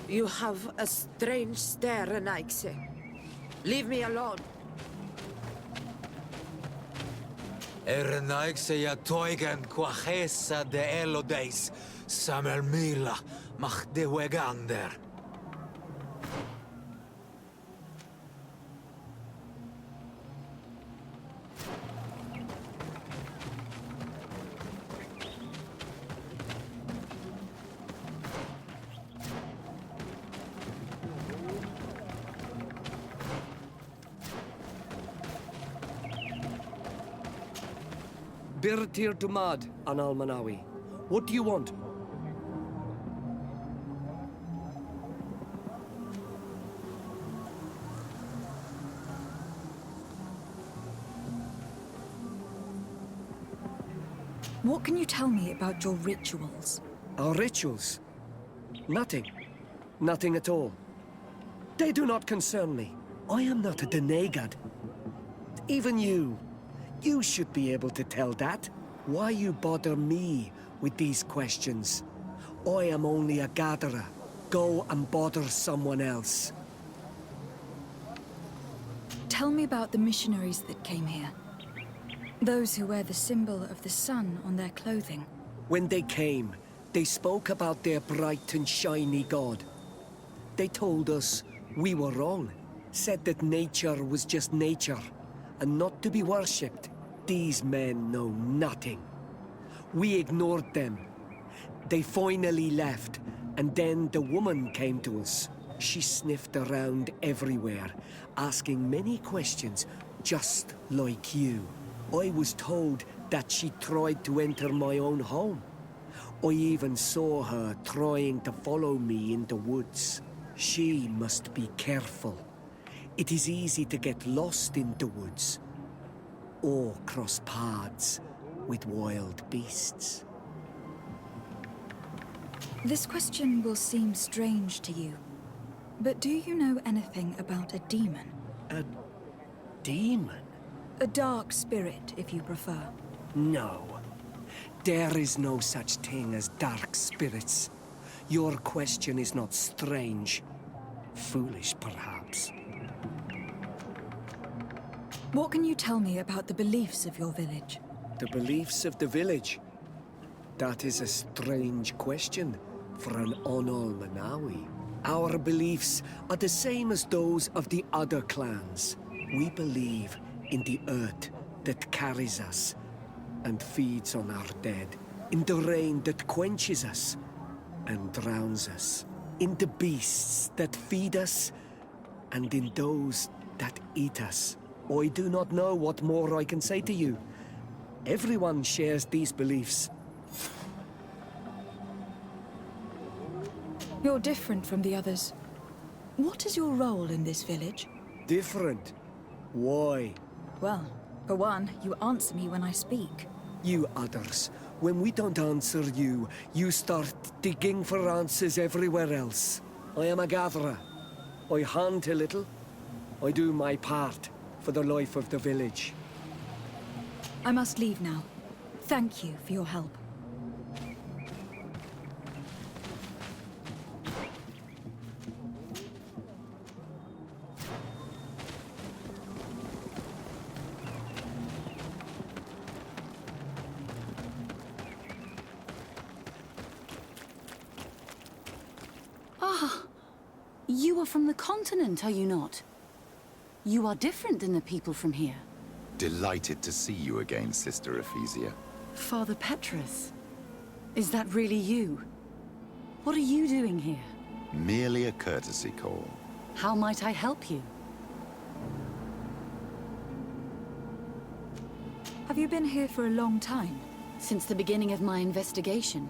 You have a strange stare, Naikse. Leave me alone. Naikse ja toigen quachesa de elodeis, Samuel Mila, mach de wegander. Birtir Dumad, Anal Manawi. What do you want? What can you tell me about your rituals? Our rituals? Nothing. Nothing at all. They do not concern me. I am not a Denegad. Even you. You should be able to tell that. Why you bother me with these questions? I am only a gatherer. Go and bother someone else. Tell me about the missionaries that came here. Those who wear the symbol of the sun on their clothing. When they came, they spoke about their bright and shiny god. They told us we were wrong. Said that nature was just nature, and not to be worshipped. These men know nothing. We ignored them. They finally left, And then the woman came to us. She sniffed around everywhere, asking many questions, just like you. I was told that she tried to enter my own home. I even saw her trying to follow me in the woods. She must be careful. It is easy to get lost in the woods, or cross paths with wild beasts. This question will seem strange to you, but do you know anything about a demon? A demon? A dark spirit, if you prefer. No. There is no such thing as dark spirits. Your question is not strange. Foolish, perhaps. What can you tell me about the beliefs of your village? The beliefs of the village? That is a strange question for an Onol-Manawi. Our beliefs are the same as those of the other clans. We believe in the earth that carries us and feeds on our dead, in the rain that quenches us and drowns us, in the beasts that feed us, and in those that eat us. I do not know what more I can say to you. Everyone shares these beliefs. You're different from the others. What is your role in this village? Different? Why? Well, for one, you answer me when I speak. You others, when we don't answer you, you start digging for answers everywhere else. I am a gatherer. I hunt a little. I do my part for the life of the village. I must leave now. Thank you for your help. You are from the continent, are you not? You are different than the people from here. Delighted to see you again, Sister Ephesia. Father Petrus, is that really you? What are you doing here? Merely a courtesy call. How might I help you? Have you been here for a long time? Since the beginning of my investigation.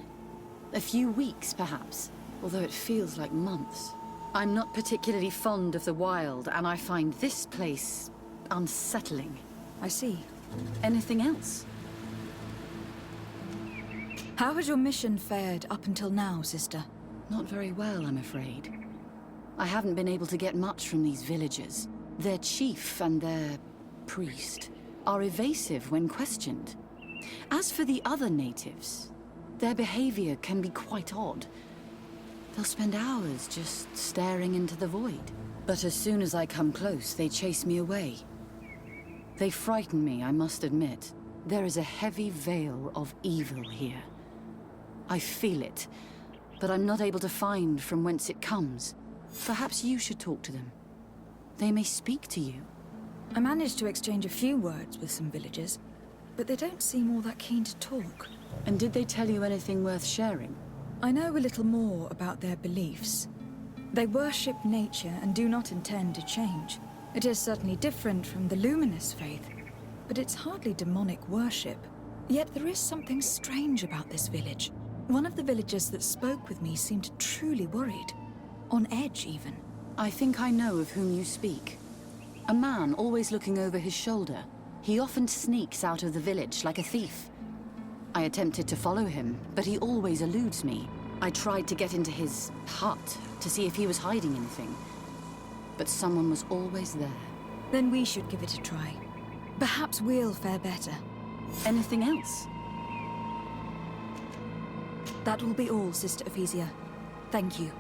A few weeks, perhaps, although it feels like months. I'm not particularly fond of the wild, and I find this place unsettling. I see. Anything else? How has your mission fared up until now, sister? Not very well, I'm afraid. I haven't been able to get much from these villagers. Their chief and their priest are evasive when questioned. As for the other natives, their behavior can be quite odd. They'll spend hours just staring into the void. But as soon as I come close, they chase me away. They frighten me, I must admit. There is a heavy veil of evil here. I feel it, but I'm not able to find from whence it comes. Perhaps you should talk to them. They may speak to you. I managed to exchange a few words with some villagers, but they don't seem all that keen to talk. And did they tell you anything worth sharing? I know a little more about their beliefs. They worship nature and do not intend to change. It is certainly different from the luminous faith, but it's hardly demonic worship. Yet there is something strange about this village. One of the villagers that spoke with me seemed truly worried. On edge, even. I think I know of whom you speak. A man always looking over his shoulder. He often sneaks out of the village like a thief. I attempted to follow him, but he always eludes me. I tried to get into his hut to see if he was hiding anything, but someone was always there. Then we should give it a try. Perhaps we'll fare better. Anything else? That will be all, Sister Ephesia. Thank you.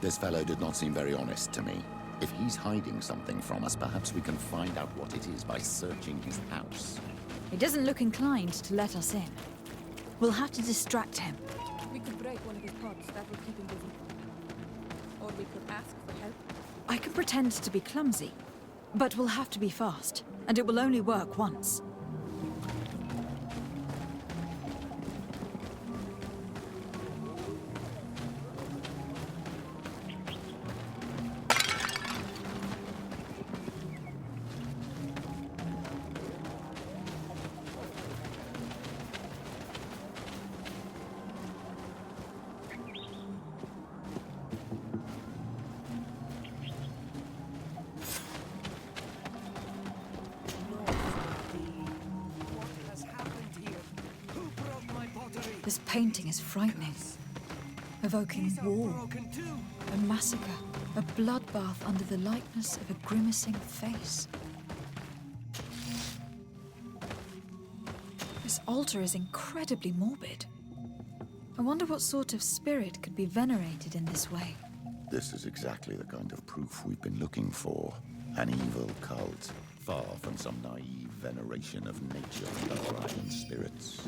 This fellow did not seem very honest to me. If he's hiding something from us, perhaps we can find out what it is by searching his house. He doesn't look inclined to let us in. We'll have to distract him. We could break one of his pots, that would keep him busy. Or we could ask for help. I can pretend to be clumsy, but we'll have to be fast, and it will only work once. This painting is frightening. Evoking war, a massacre, a bloodbath under the likeness of a grimacing face. This altar is incredibly morbid. I wonder what sort of spirit could be venerated in this way. This is exactly the kind of proof we've been looking for. An evil cult, far from some naive veneration of nature and other island spirits.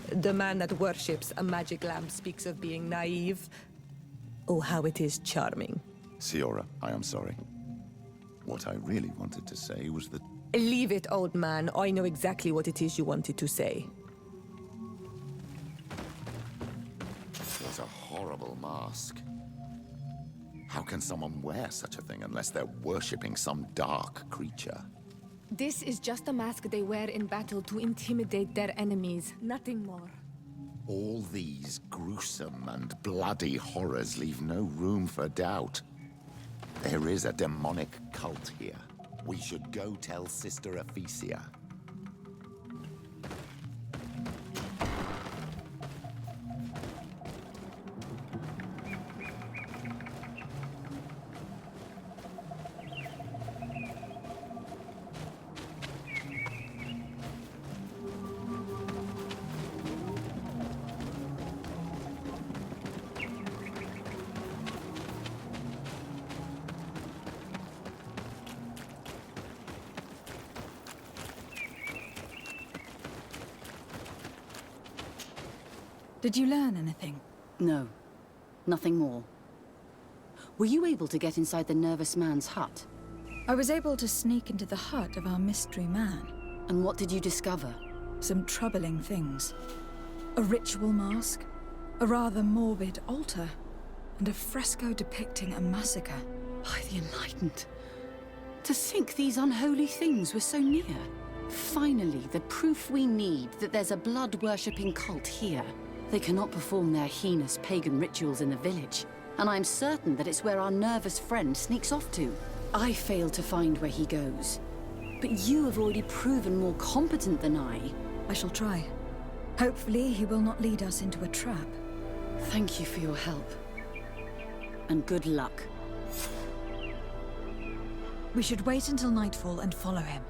The man that worships a magic lamp speaks of being naive. Oh, how it is charming. Siora, I am sorry. What I really wanted to say was that... Leave it, old man. I know exactly what it is you wanted to say. What a horrible mask. How can someone wear such a thing unless they're worshipping some dark creature? This is just a mask they wear in battle to intimidate their enemies, nothing more. All these gruesome and bloody horrors leave no room for doubt. There is a demonic cult here. We should go tell Sister Ephesia. Did you learn anything? No. Nothing more. Were you able to get inside the nervous man's hut? I was able to sneak into the hut of our mystery man. And what did you discover? Some troubling things. A ritual mask, a rather morbid altar, and a fresco depicting a massacre. By the Enlightened. To think these unholy things were so near. Finally, the proof we need that there's a blood-worshipping cult here. They cannot perform their heinous pagan rituals in the village, and I'm certain that it's where our nervous friend sneaks off to. I failed to find where he goes. But you have already proven more competent than I. I shall try. Hopefully he will not lead us into a trap. Thank you for your help. And good luck. We should wait until nightfall and follow him.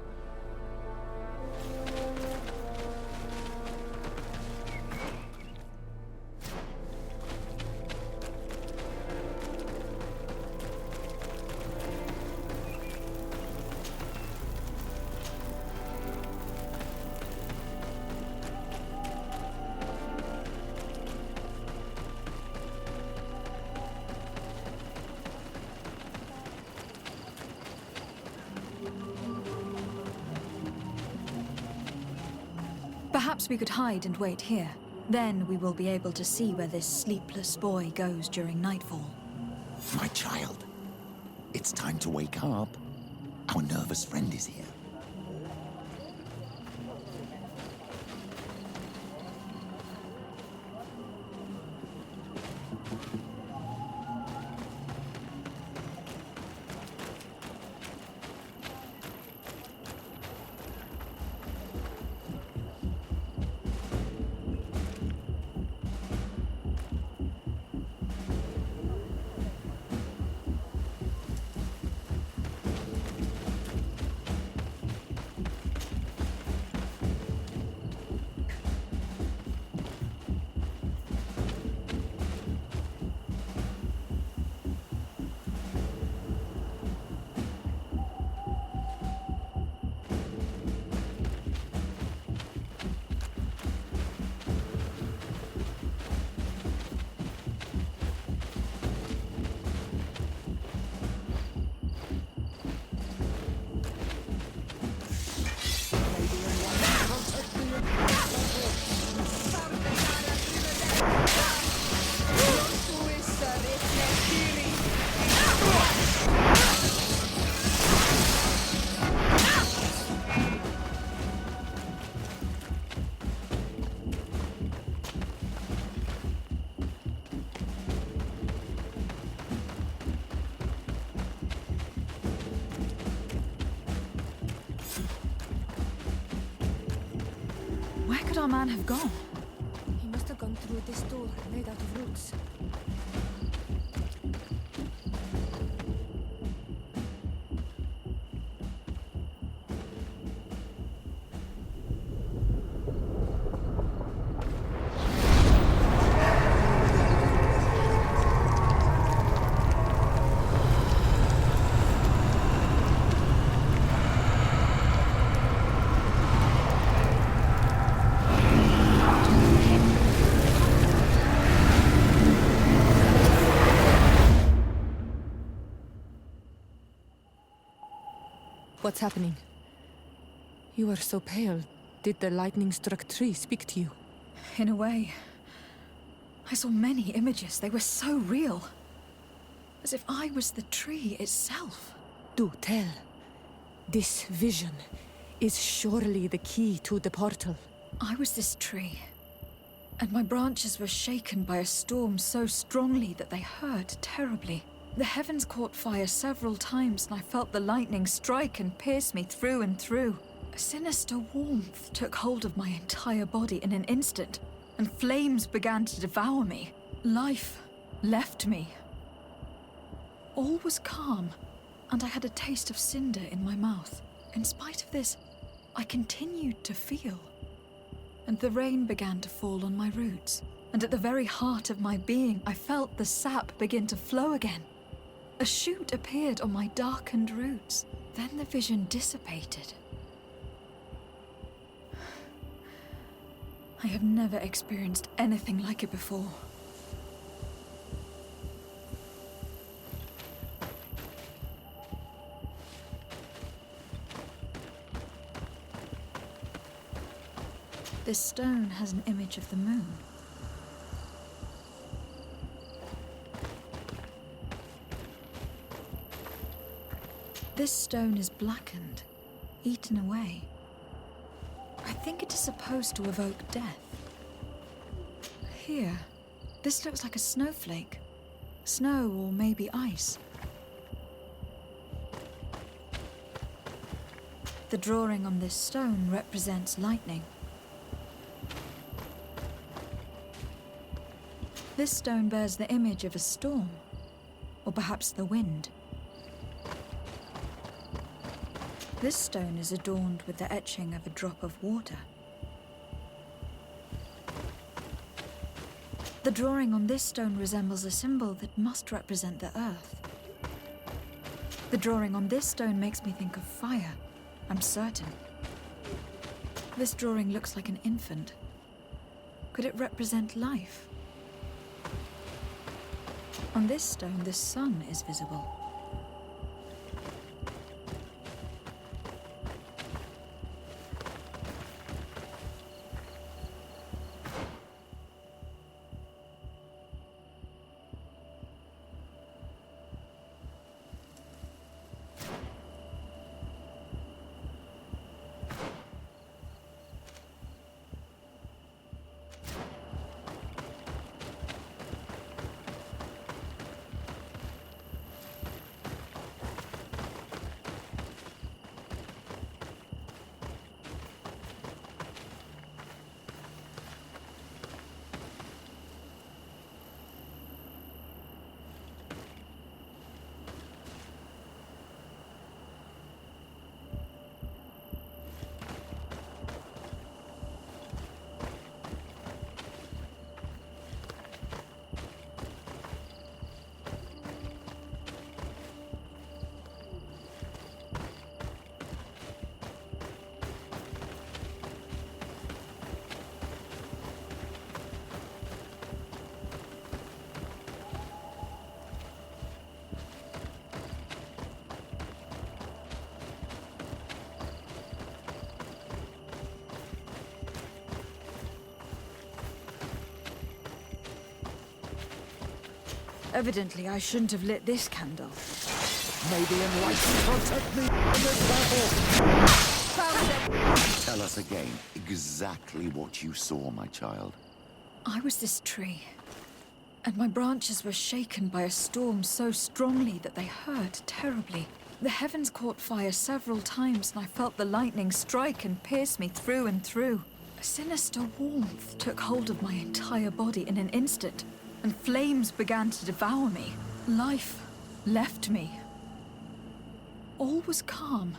Perhaps we could hide and wait here. Then we will be able to see where this sleepless boy goes during nightfall. My child, it's time to wake up. Our nervous friend is here. Where could our man have gone? He must have gone through this door made out of roots. What's happening? You are so pale. Did the lightning-struck tree speak to you? In a way. I saw many images. They were so real. As if I was the tree itself. Do tell. This vision is surely the key to the portal. I was this tree. And my branches were shaken by a storm so strongly that they hurt terribly. The heavens caught fire several times, and I felt the lightning strike and pierce me through and through. A sinister warmth took hold of my entire body in an instant, and flames began to devour me. Life left me. All was calm, and I had a taste of cinder in my mouth. In spite of this, I continued to feel. And the rain began to fall on my roots, and at the very heart of my being, I felt the sap begin to flow again. A shoot appeared on my darkened roots. Then the vision dissipated. I have never experienced anything like it before. This stone has an image of the moon. This stone is blackened, eaten away. I think it is supposed to evoke death. Here, this looks like a snowflake. Snow or maybe ice. The drawing on this stone represents lightning. This stone bears the image of a storm, or perhaps the wind. This stone is adorned with the etching of a drop of water. The drawing on this stone resembles a symbol that must represent the earth. The drawing on this stone makes me think of fire, I'm certain. This drawing looks like an infant. Could it represent life? On this stone, the sun is visible. Evidently, I shouldn't have lit this candle. May the enlightened protect me in this battle! Found it! Tell us again exactly what you saw, my child. I was this tree, and my branches were shaken by a storm so strongly that they hurt terribly. The heavens caught fire several times, and I felt the lightning strike and pierce me through and through. A sinister warmth took hold of my entire body in an instant, and flames began to devour me. Life left me. All was calm,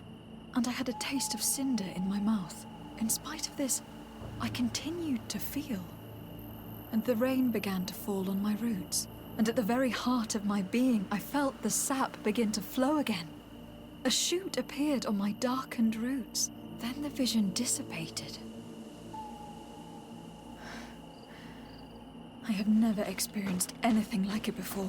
and I had a taste of cinder in my mouth. In spite of this, I continued to feel. And the rain began to fall on my roots, and at the very heart of my being, I felt the sap begin to flow again. A shoot appeared on my darkened roots. Then the vision dissipated. I have never experienced anything like it before.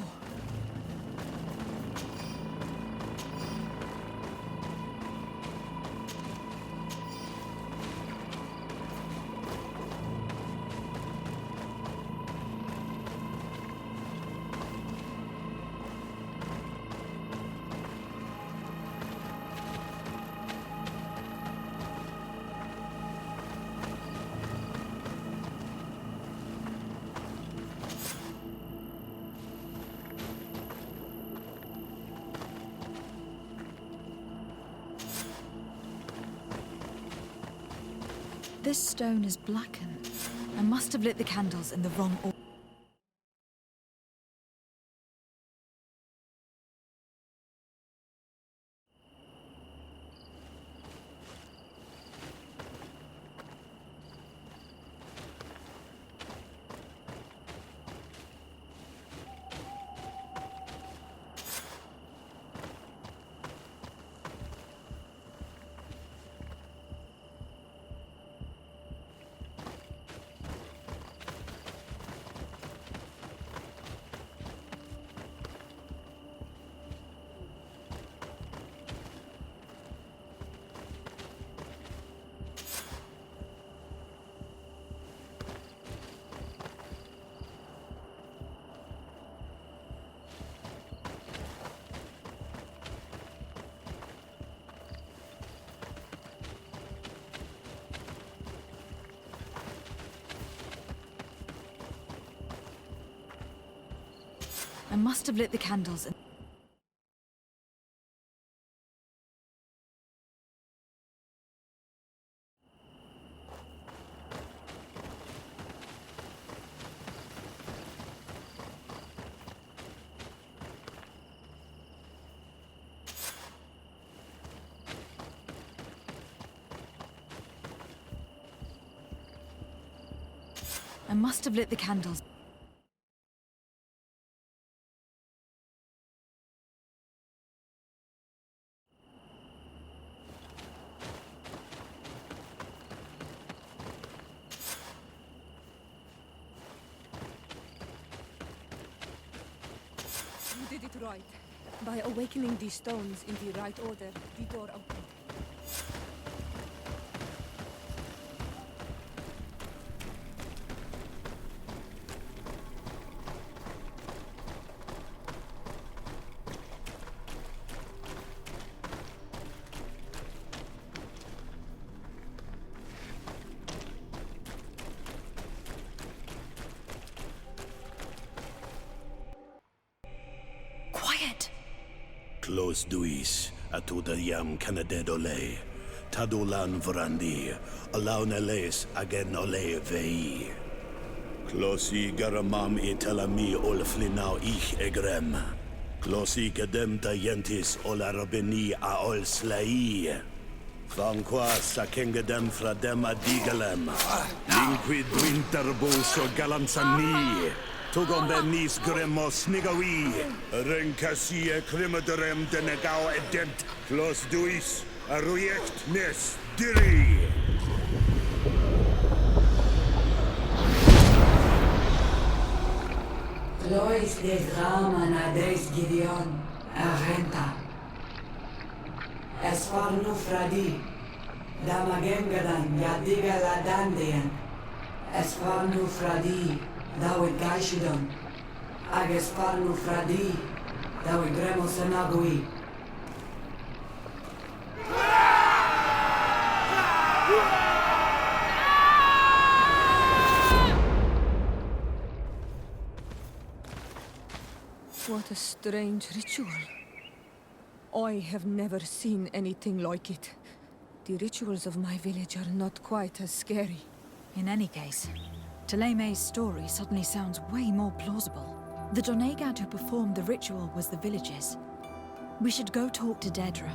This stone is blackened. I must have lit the candles in the wrong order. I must have lit the candles in... I must have lit the candles. You did it right. By awakening these stones in the right order, the door opened. Close duis, atuda yam canadedole, tadulan vrandi, alauneles agen ole vei. Closi garamam itelami olflinau ich egrem. Closi gedem dayentis olarabeni a ol slai. Vanqua sakengedem fradem adigalem. Linquid winterbus o galanzani. Tugombenis gremos nigawi, rencasie crimaderem denegao edent, clos duis, arruiect nes diri. Lois des Raman ades Gideon, arrenta. Esfarnu fradi, damagengadan yadiga la dandean. Esfarnu fradi, Dawid Gaishidon, Agesparnu Fradi, Dawid Gremo Senagui. What a strange ritual. I have never seen anything like it. The rituals of my village are not quite as scary. In any case, Teleme's story suddenly sounds way more plausible. The Donegad who performed the ritual was the villagers. We should go talk to Dedra.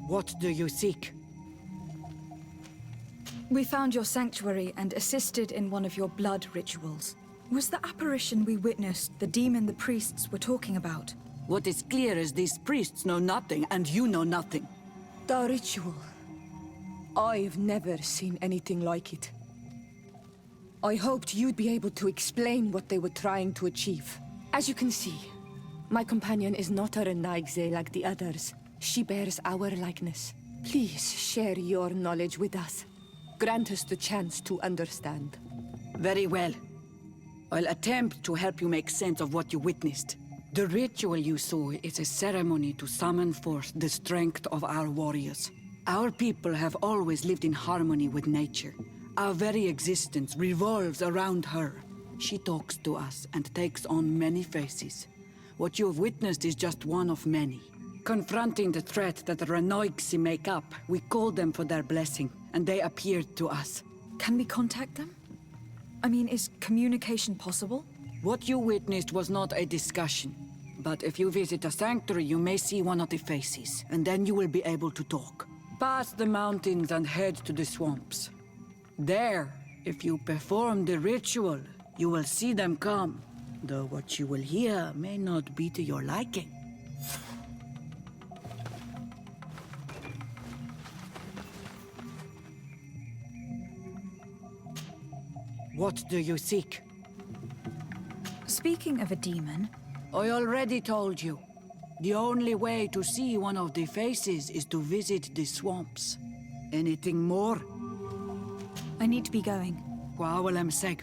What do you seek? We found your sanctuary and assisted in one of your blood rituals. Was the apparition we witnessed the demon the priests were talking about? What is clear is these priests know nothing, and you know nothing. The ritual. I've never seen anything like it. I hoped you'd be able to explain what they were trying to achieve. As you can see, my companion is not a Renaigze like the others. She bears our likeness. Please share your knowledge with us. Grant us the chance to understand. Very well. I'll attempt to help you make sense of what you witnessed. The ritual you saw is a ceremony to summon forth the strength of our warriors. Our people have always lived in harmony with nature. Our very existence revolves around her. She talks to us and takes on many faces. What you have witnessed is just one of many. Confronting the threat that the Renoigsi make up, we called them for their blessing, and they appeared to us. Can we contact them? I mean, is communication possible? What you witnessed was not a discussion. But if you visit a sanctuary, you may see one of the faces, and then you will be able to talk. Pass the mountains and head to the swamps. There, if you perform the ritual, you will see them come. Though what you will hear may not be to your liking. What do you seek? Speaking of a demon... I already told you. The only way to see one of the faces is to visit the swamps. Anything more? I need to be going. Kwaawalem seg.